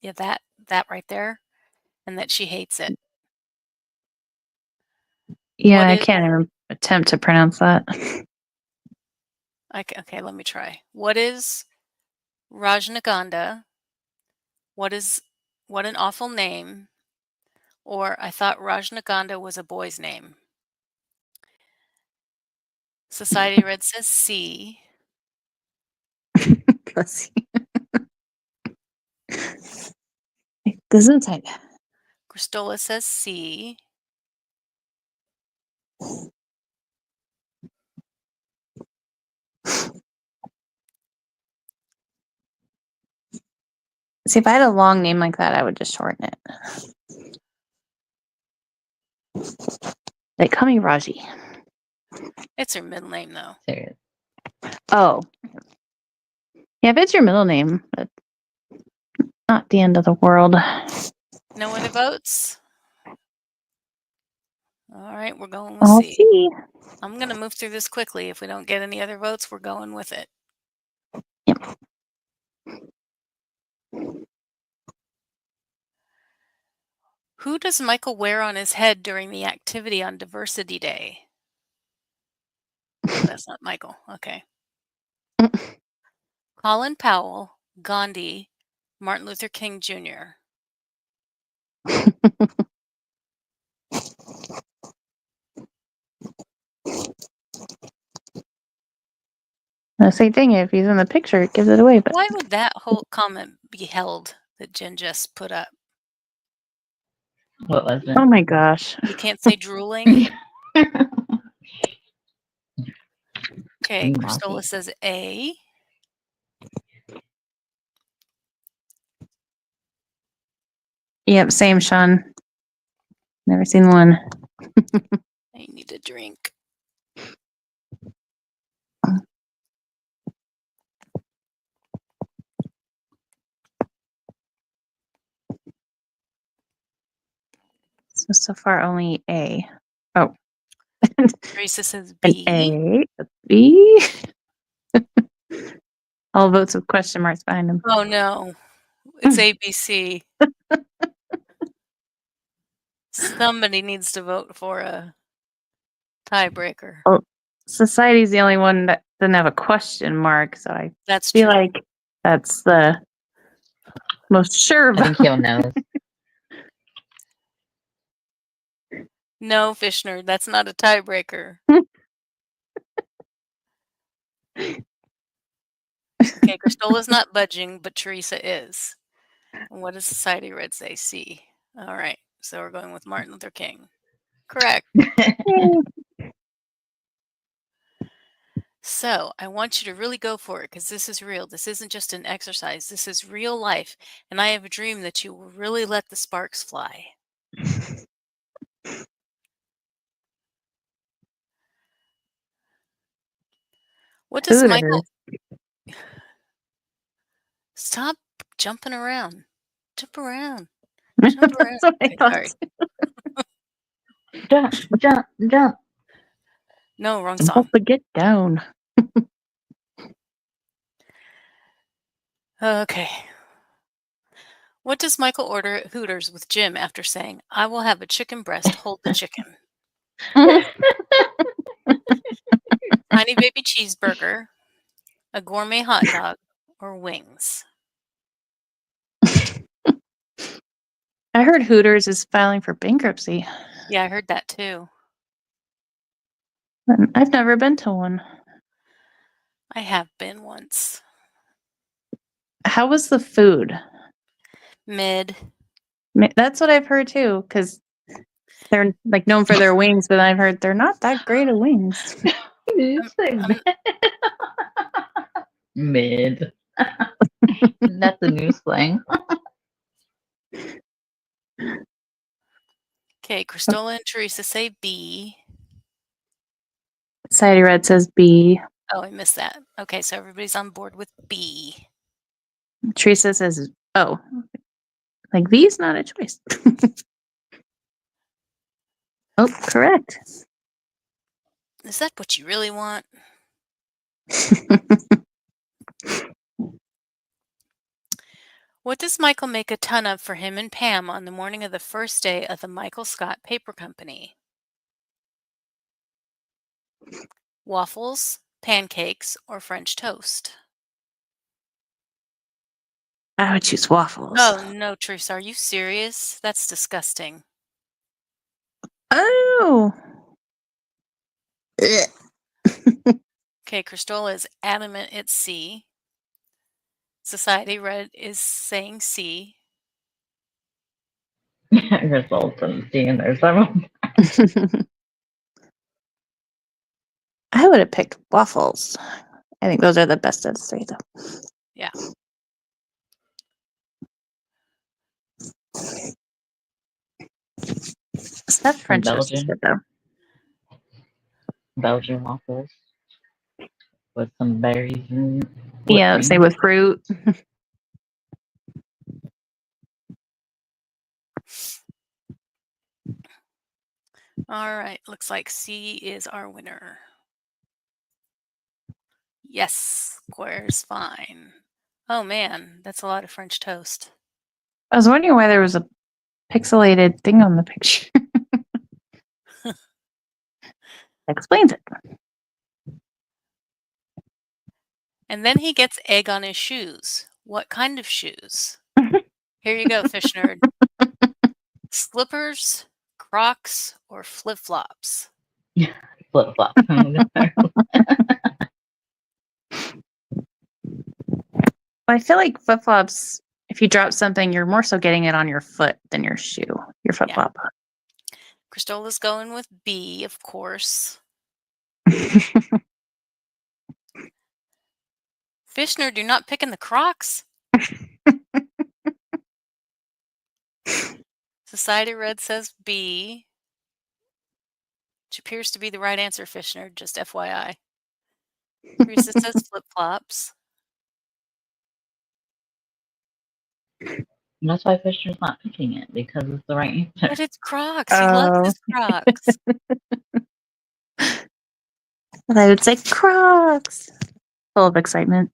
yeah, that right there, and that she hates it? Yeah, What I is- can't even attempt to pronounce that. Okay, let me try. What is Rajnaganda? What an awful name? Or I thought Rajnaganda was a boy's name. Society Red says C. Let's see. Gesundheit. Cristola says C. See, if I had a long name like that, I would just shorten it. Like, call me Raji. It's her middle name, though. Serious. Oh. Yeah, if it's your middle name, but not the end of the world. No other votes? All right, we're going with I'll C. see. I'm going to move through this quickly. If we don't get any other votes, we're going with it. Yep. Who does Michael wear on his head during the activity on Diversity Day? Oh, that's not Michael. Okay. Colin Powell, Gandhi, Martin Luther King Jr. The same thing. If he's in the picture, it gives it away. But Why would that whole comment be held that Jen just put up? What was oh it? my gosh. You can't say drooling. Okay, Cristola Naughty. says A. Yep, same, Sean. Never seen one. I need a drink. So far, only A. Oh. Teresa says An B. A, a B. All votes with question marks behind them. Oh no, it's ABC. Somebody needs to vote for a tiebreaker. Society's the only one that doesn't have a question mark, so I That's feel true. like that's the most sure I think vote. he'll know. No, Fishner, that's not a tiebreaker. Okay, Cristola's not budging, but Teresa is. And what does Society Red say? C. All right, so we're going with Martin Luther King. Correct. So I want you to really go for it because this is real. This isn't just an exercise. This is real life. And I have a dream that you will really let the sparks fly. What does Michael... Stop jumping around. Jump around. Jump around. That's what I Okay, thought. sorry. Jump, jump, jump. No, wrong I'm song. about to get down. Okay. What does Michael order at Hooters with Jim after saying, "I will have a chicken breast, hold the chicken"? Tiny baby cheeseburger, a gourmet hot dog, or wings? I heard Hooters is filing for bankruptcy. Yeah, I heard that too. I've never been to one. I have been once. How was the food? Mid. That's what I've heard too, because they're like known for their wings, but I've heard they're not that great at wings. It's like mid. That's a new slang. Okay, Cristola and Teresa say B. Society Red says B. Oh, I missed that. Okay, so everybody's on board with B. Teresa says O. Like B's not a choice. Oh, correct. Is that what you really want? What does Michael make a ton of for him and Pam on the morning of the first day of the Michael Scott Paper Company? Waffles, pancakes, or French toast? I would choose waffles. Oh, no, Teresa, are you serious? That's disgusting. Oh. Okay, Cristola is adamant it's C. Society Red is saying C. results and seeing there several. I would have picked waffles. I think those are the best of the three, though. Yeah. Stuffed French toast is Belgian. good, though. Belgian waffles with some berries and whipped Yeah, cream. say with fruit. All right. Looks like C is our winner. Yes, square's fine. Oh man, that's a lot of French toast. I was wondering why there was a pixelated thing on the picture. Explains it. And then he gets egg on his shoes. What kind of shoes? Here you go, fish nerd. Slippers, Crocs, or flip-flops? Flip flop. I feel like flip flops, if you drop something, you're more so getting it on your foot than your shoe, your flip flop. Cristola's going with B, of course. Fish nerd, you're not picking the Crocs? Society Red says B, which appears to be the right answer, fish nerd, just FYI. Teresa says flip-flops. That's why Fisher's not picking it because it's the right answer. But it's Crocs. He loves his Crocs. I would say Crocs. Full of excitement.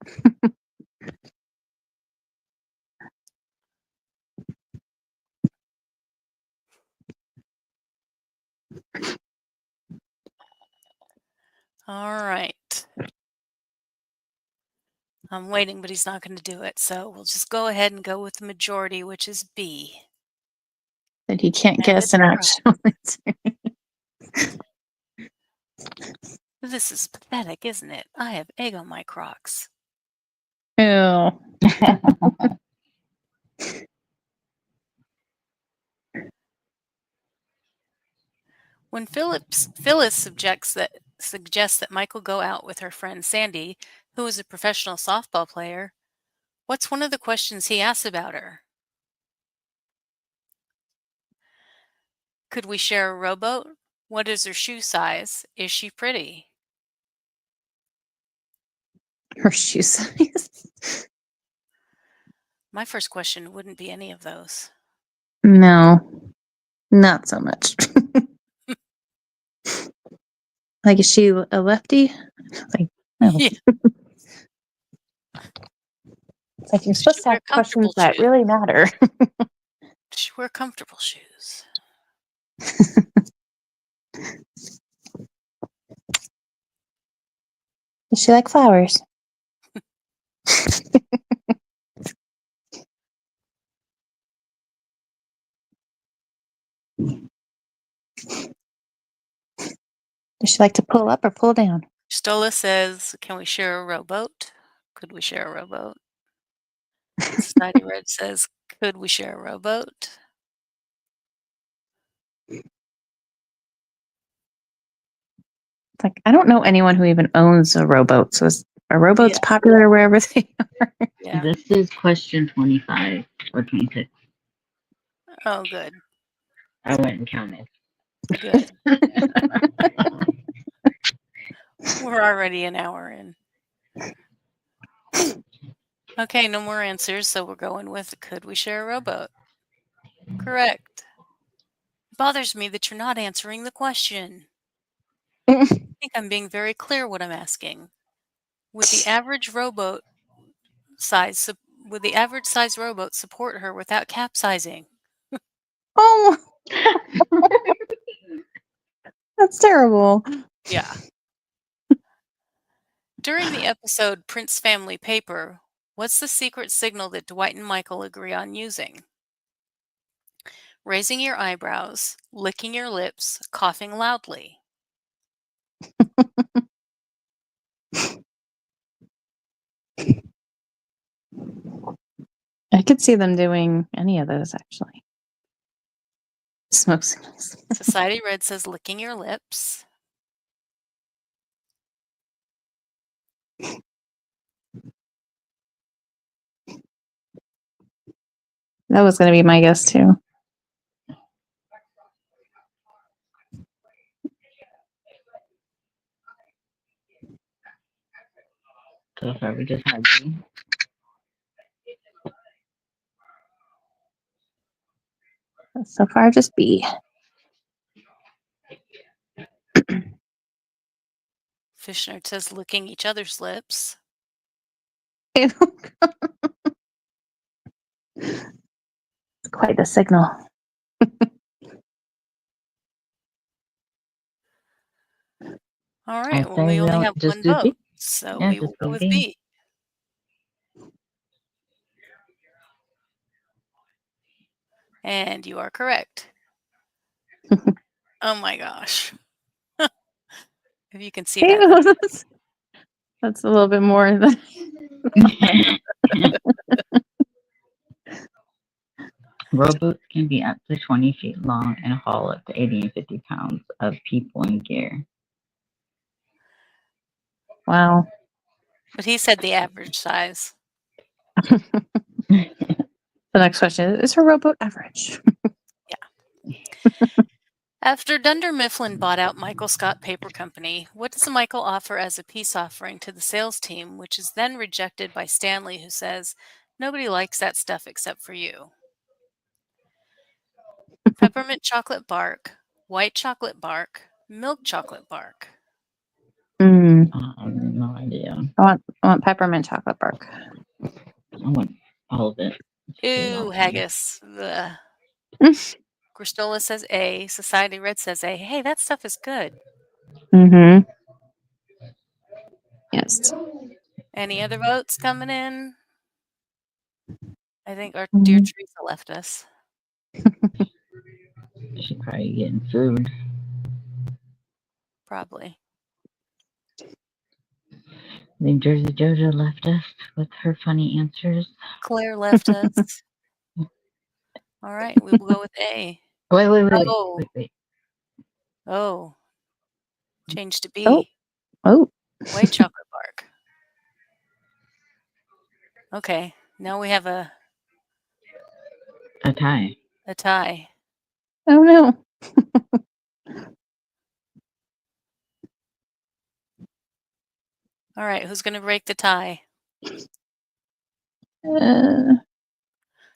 All right. I'm waiting, but he's not going to do it. So we'll just go ahead and go with the majority, which is B. That he can't And guess it's an Crocs. actual answer. This is pathetic, isn't it? I have egg on my Crocs. Ew. When Phyllis suggests that Michael go out with her friend Sandy, who is a professional softball player, what's one of the questions he asks about her? Could we share a rowboat? What is her shoe size? Is she pretty? Her shoe size. My first question wouldn't be any of those. No, not so much. Like, is she a lefty? Like, no. Yeah. It's like, you're supposed to wear have questions comfortable that shoes? really matter. Does she wear comfortable shoes? Does she like flowers? Does she like to pull up or pull down? Stola says, can we share a rowboat? Could we share a rowboat? Society Red says, could we share a rowboat? It's like, I don't know anyone who even owns a rowboat. So is a rowboat's Yeah. popular wherever they are? Yeah. This is question 25 or 26. Oh, good. I went and counted. Good. We're already an hour in. Okay, no more answers, so we're going with could we share a rowboat? Correct. It bothers me that you're not answering the question. I think I'm being very clear what I'm asking. Would the average size rowboat support her without capsizing? Oh, that's terrible. Yeah. During the episode Prince Family Paper, what's the secret signal that Dwight and Michael agree on using? Raising your eyebrows, licking your lips, coughing loudly. I could see them doing any of those, actually. Smoke signals. Society Red says licking your lips. That was going to be my guess too. So far, we just had B. So far, just B. Fishner says licking each other's lips. It's quite the signal. All right. I Well, say we we only don't have just one do vote, B. so Yeah, we will just go go with B. B. And you are correct. Oh my gosh. If you can see that. Ew, that's a little bit more than. Rowboats can be up to 20 feet long and haul up to 80 and 50 pounds of people and gear. Wow. But he said the average size. The next question is her rowboat average? After Dunder Mifflin bought out Michael Scott Paper Company, what does Michael offer as a peace offering to the sales team, which is then rejected by Stanley, who says, "Nobody likes that stuff except for you." Peppermint chocolate bark, white chocolate bark, milk chocolate bark. No idea. I want peppermint chocolate bark. I want all of it. Ew, haggis. Ugh. Gristola says A. Society Red says A. Hey, that stuff is good. Mm-hmm. Yes. Any other votes coming in? I think our dear Teresa left us. She's probably getting food. Probably. I think Jersey Jojo left us with her funny answers. Claire left us. All right, we will go with A. Wait. Oh. Change to B. Oh. White chocolate bark. Okay, now we have a tie. tie. Oh no. All right, who's going to break the tie?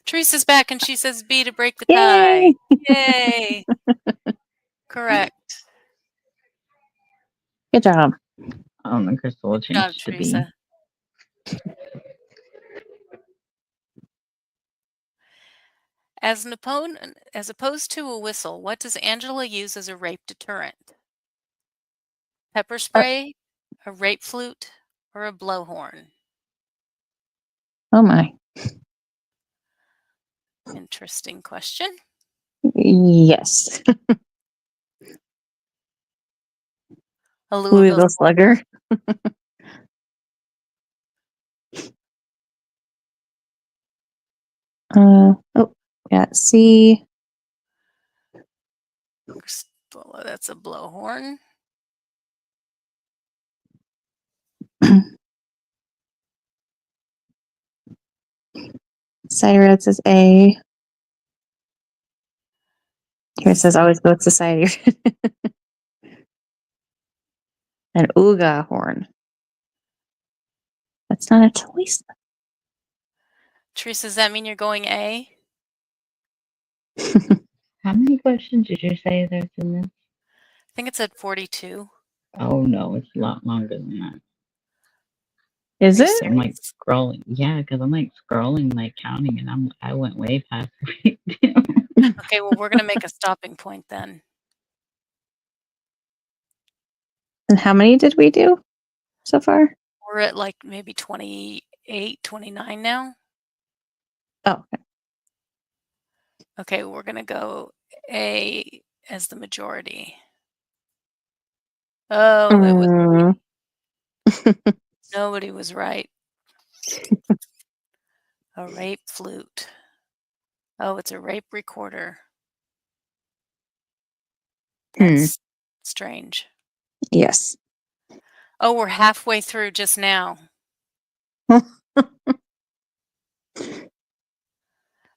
Teresa's back and she says B to break the tie. Yay! Correct. Good job. The crystal will Good job, change to B. Teresa. As opposed to a whistle, what does Angela use as a rape deterrent? Pepper spray, a rape flute, or a blowhorn? Oh my. Interesting question. Yes. A Louisville Slugger. C. That's a blowhorn. Society Red says A. Here it says always go with Society. An Ooga horn. That's not a choice. Teresa, does that mean you're going A? How many questions did you say there's in this? I think it's at 42. Oh no, it's a lot longer than that. Is it? I'm like scrolling. Yeah, because I'm like scrolling, like counting, and I went way past 42. Okay, well, we're going to make a stopping point then. And how many did we do so far? We're at like maybe 28, 29 now. Oh, okay. Okay, we're going to go A as the majority. Oh, it was nobody was right. A rape flute. Oh, it's a rape recorder. That's strange. Yes. Oh, we're halfway through just now.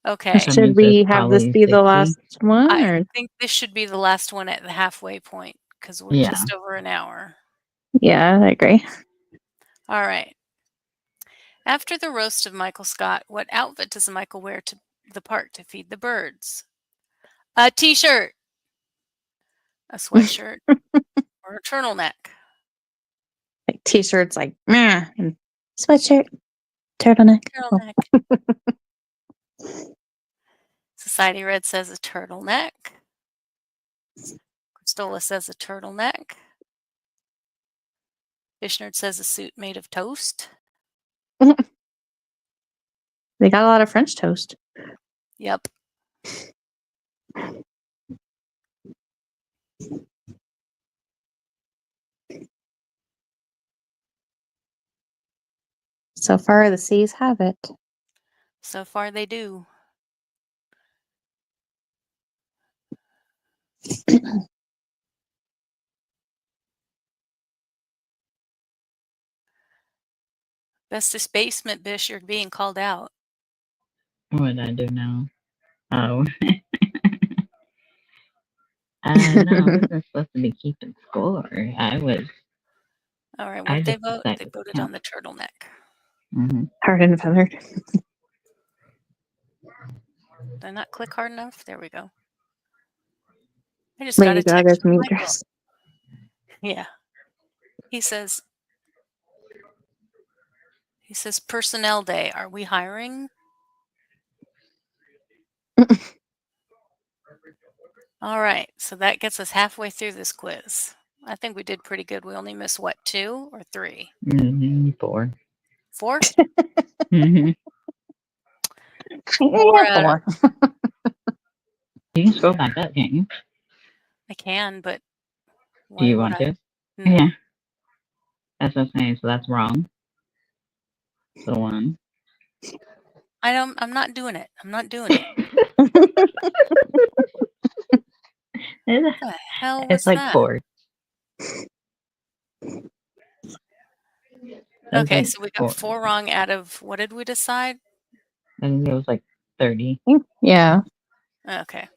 Okay. That Should means we there's have this probably be the 60. last one? I Or think this should be the last one at the halfway point because we're Yeah. just over an hour. yeah, I agree. All right. After the roast of Michael Scott, what outfit does Michael wear to the park to feed the birds? A t-shirt, a sweatshirt, or a turtleneck? Like t-shirts, like meh, and sweatshirt, turtleneck. Oh, Turtleneck. Society Red says a turtleneck. Cristola says a turtleneck. Fishnerd says a suit made of toast. they got a lot of French toast. Yep. So far, the C's have it. So far they do. Bestest basement Bish, you're being called out. What did I do now? Oh. No, I wasn't supposed to be keeping score. I was. All right, I what they just vote? decided They to voted count. on the turtleneck. Mm-hmm. Hard and feathered. Did I not click hard enough? There we go. I just got Lady a text Gaga's from meat Michael. dress. Yeah. He says personnel day. Are we hiring? All right. So that gets us halfway through this quiz. I think we did pretty good. We only missed what, 2 or 3? 4. 4? Mm-hmm. 4 out of, Four. You can scroll back up, can't you? I can, but Do why you would want I? to? No. Yeah. That's what I'm saying. So that's wrong. So 1. I'm not doing it. I'm not doing it. What the hell was It's like that? 4. That's Okay, like so we got 4 wrong out of, what did we decide? I think it was like 30. Yeah. Okay.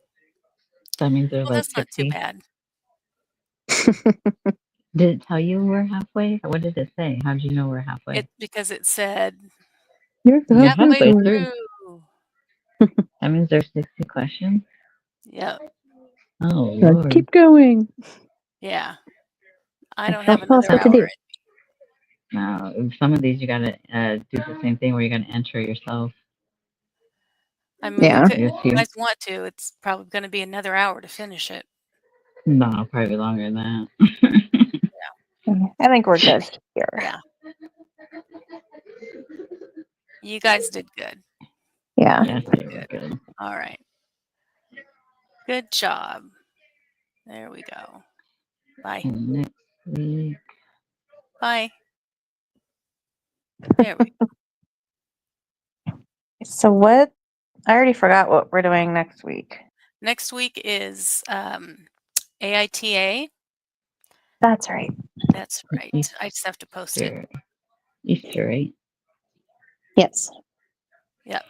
That means there's Well, like that's not 60. too bad. Did it tell you we're halfway? What did it say? How did you know we're halfway? Because it said You're You're halfway halfway through. That means there's 60 questions. Yep. Oh Let's Lord. keep going. Yeah. I I don't felt have Tell us another what to hour. do. Now, some of these you gotta do the same thing where you're gonna enter yourself. I mean, Yeah. we could, Yes, if you guys want to. It's probably going to be another hour to finish it. No, probably longer than that. I think we're good here. Yeah. You guys did good. Yeah. Yes, they were good. All right. Good job. There we go. Bye. And next week. Bye. There we go. So what? I already forgot what we're doing next week. Next week is AITA. That's right. That's right. I just have to post it. Easter, right? Yes. Yep.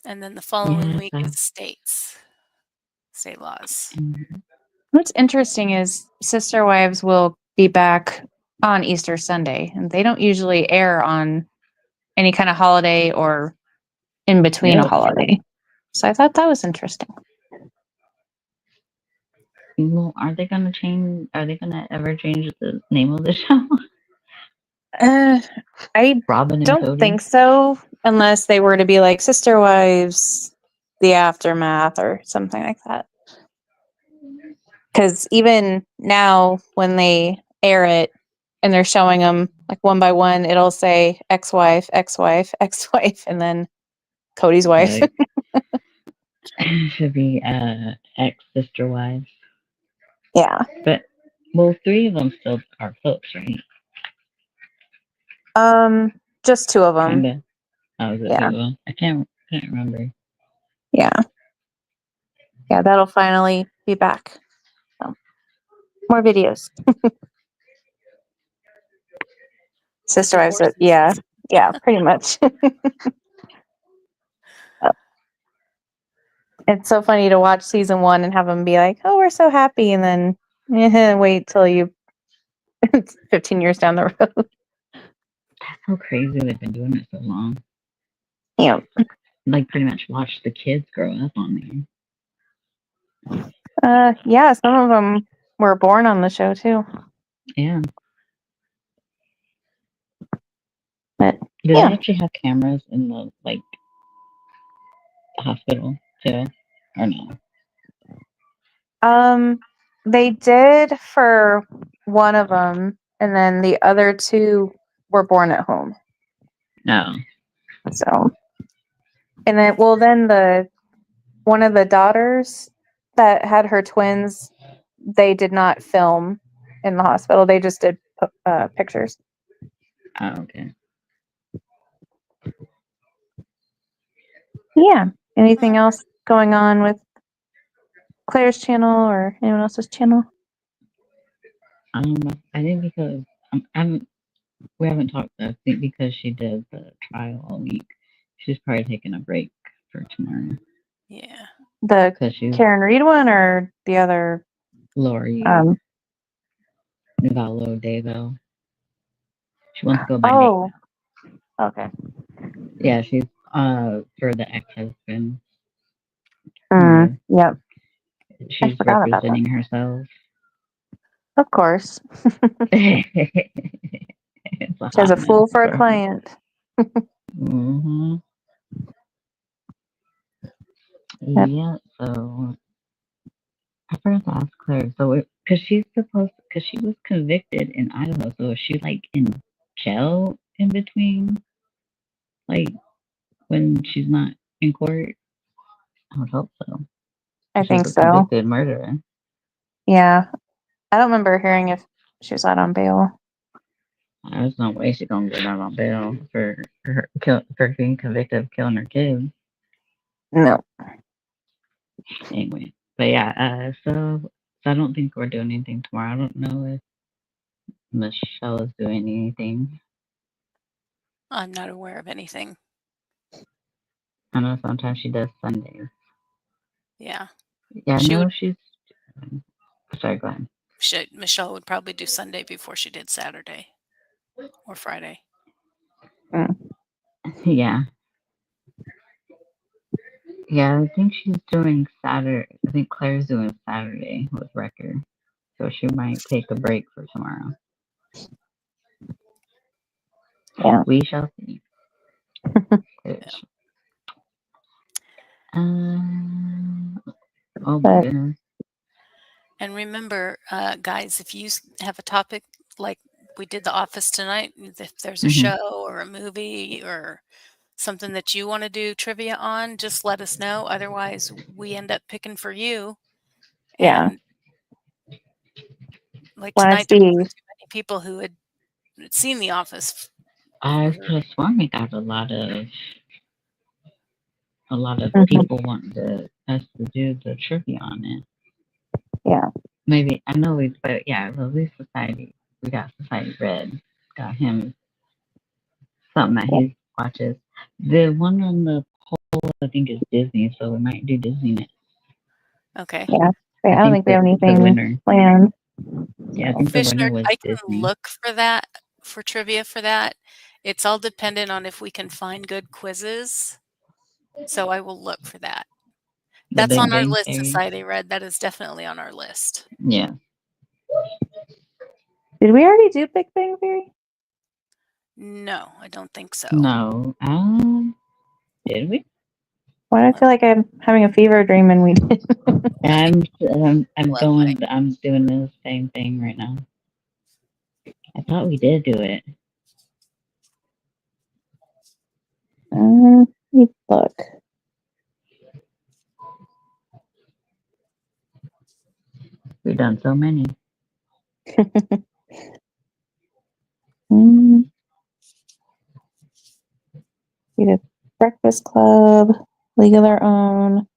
And then the following week so- is state laws. What's interesting is Sister Wives will be back on Easter Sunday, and they don't usually air on any kind of holiday or in between a Really? holiday. So I thought that was interesting. Well, are they gonna ever change the name of the show? I Robin and don't Cody? think so, unless they were to be like Sister Wives, The Aftermath, or something like that. Because even now, when they air it and they're showing them like one by one, it'll say ex-wife, ex-wife, ex-wife, and then Cody's wife. Right. Should be ex-sister wives. Yeah. But well, 3 of them still are folks, right? Just 2 of them. Kinda. Oh, is it Yeah. 2 of them? I can't remember. Yeah. Yeah, that'll finally be back. So. More videos. Sister Wives, Divorces. yeah, pretty much. It's so funny to watch season 1 and have them be like, "Oh, we're so happy," and then wait till it's 15 years down the road. That's so crazy. They've been doing it so long. Yeah. Like pretty much watch the kids grow up on there. Yeah, some of them were born on the show too. Yeah. But Do yeah. they actually have cameras in the hospital too, or no? They did for one of them, and then the other 2 were born at home. No. So, and then one of the daughters that had her twins, they did not film in the hospital. They just did pictures. Oh, okay. Yeah. Anything else going on with Claire's channel or anyone else's channel? I think because we haven't talked. I think because she did the trial all week, she's probably taking a break for tomorrow. Yeah. The Because she's Karen Reed one or the other? Lori Nuvallo Devo. She wants to go by Nate. Oh, okay. Yeah, she's for the ex-husband. Yep. She's forgot about representing herself. Of course. It's a She has a hot fool mess for a her. client. Mm-hmm. Yep. Yeah, so I forgot to ask Claire. So, because she was convicted in Idaho, so is she like in jail in between, like when she's not in court? I would hope so. I She's think a so. convicted murderer. Yeah. I don't remember hearing if she was out on bail. There's no way she's gonna get out on bail for being convicted of killing her kids. No. Anyway, but yeah, so I don't think we're doing anything tomorrow. I don't know if Michelle is doing anything. I'm not aware of anything. I know sometimes she does Sundays. Yeah. Yeah, She no, would- she's. Sorry, go ahead. Michelle would probably do Sunday before she did Saturday or Friday. Yeah. Yeah, I think she's doing Saturday. I think Claire's doing Saturday with Wrecker. So she might take a break for tomorrow. Yeah. We shall see. Oh my goodness. And remember, guys, if you have a topic like we did The Office tonight, if there's a show or a movie or something that you want to do trivia on, just let us know. Otherwise, we end up picking for you. Yeah. And like tonight, there wasn't too many people who had seen The Office. I could have sworn we got a lot of people wanting us to do the trivia on it. Yeah. Maybe I know but yeah, at least Society. We got Society Red. Got him something that he watches. The one on the poll, I think, is Disney, so we might do Disney next. Okay. Yeah. I don't think we have anything planned. planned. Yeah, I think the winner was I can Disney. look for that, for trivia for that. It's all dependent on if we can find good quizzes. So I will look for that. That's on our list, Society Red. That is definitely on our list. Yeah. Did we already do Big Bang Theory? No, I don't think so. No. Did we? Why do I feel like I'm having a fever dream and we did? I'm doing the same thing right now. I thought we did do it. Let me look. We've done so many. We did Breakfast Club, League of Their Own,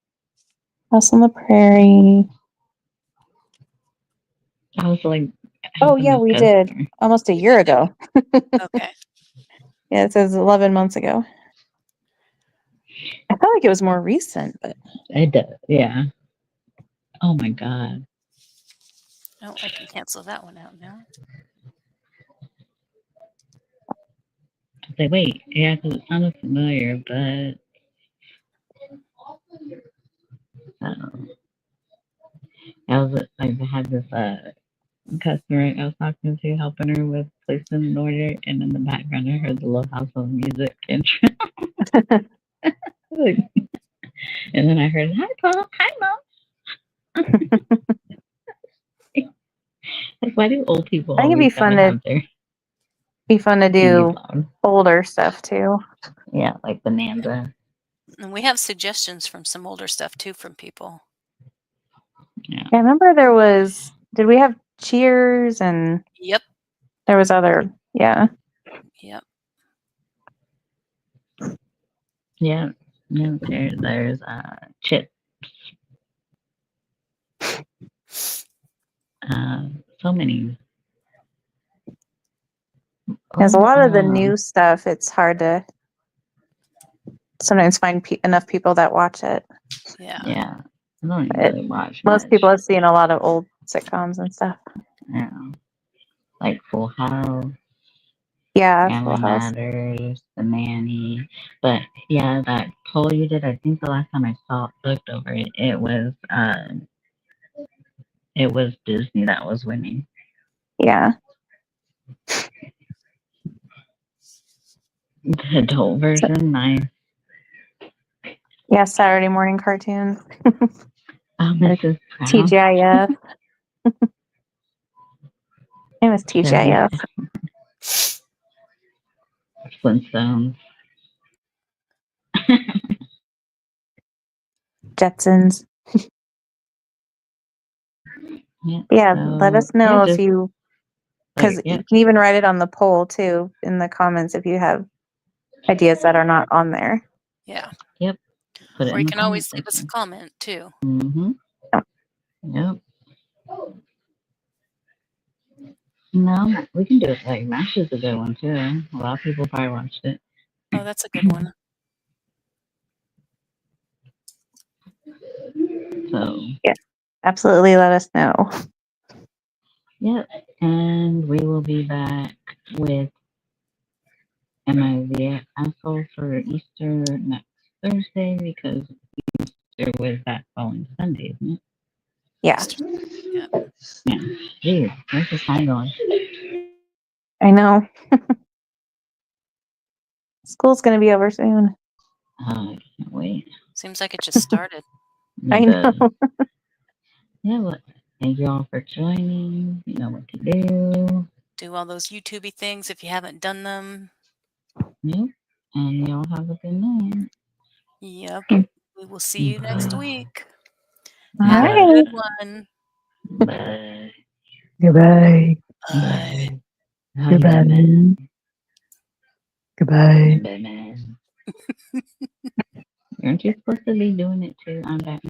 House on the Prairie. I was like, Oh helping yeah, this we did customer. almost a You year did? ago. Okay. Yeah, it says 11 months ago. I felt like it was more recent, but It does, yeah. Oh my god. Oh, I can cancel that one out now. I was like, wait, yeah, because it sounded familiar, but I was like, I had this customer I was talking to, helping her with placing an order, and in the background I heard the Little House of Music intro. And then I heard, hi, Paul, hi, Mom. Like, why do old people I think it'd always be gotta have their fun to TVs do loud? older stuff too. Yeah, like Bonanza. And we have suggestions from some older stuff too from people. Yeah. I remember did we have Cheers and Yep. there was other, yeah. Yep. Yeah. No, there's Chips. So many. There's a lot of the Oh, new stuff. It's hard to sometimes find enough people that watch it. Yeah. yeah. I don't even It- really watch Most much. people have seen a lot of old sitcoms and stuff. Yeah. Like Full House, Yeah, Family Full House. Matters, The Nanny. But yeah, that poll you did, I think the last time I looked over it, it was Disney that was winning. Yeah. The adult version, nice. Yeah, Saturday morning cartoons. Mrs. Brown. TGIF. It was TGIF. Flintstones. Jetsons. Yeah, let us know if you, because you can even write it on the poll too in the comments if you have ideas that are not on there. Yeah. Yep. Put it Or in you the can always comment leave us a section. comment too. Mm-hmm. Yep. No, we can do it. Like MASH is a good one too. A lot of people probably watched it. Oh, that's a good one. So Yeah, absolutely. Let us know. yep. And we will be back with Am I the Asshole for Easter next Thursday because Easter was that following Sunday, isn't it? Yeah, Yeah. Yeah. Geez, where's the time going? I know. School's going to be over soon. I can't wait. Seems like it just started. I know. Yeah, well, thank you all for joining. You know what to do. Do all those YouTubey things if you haven't done them. Yep. And y'all have a good night. Yep. We will see you next week. All Have right. a good one. Bye. Goodbye. Bye. Goodbye. Goodbye. Batman. Aren't you supposed to be doing it too? I'm Batman.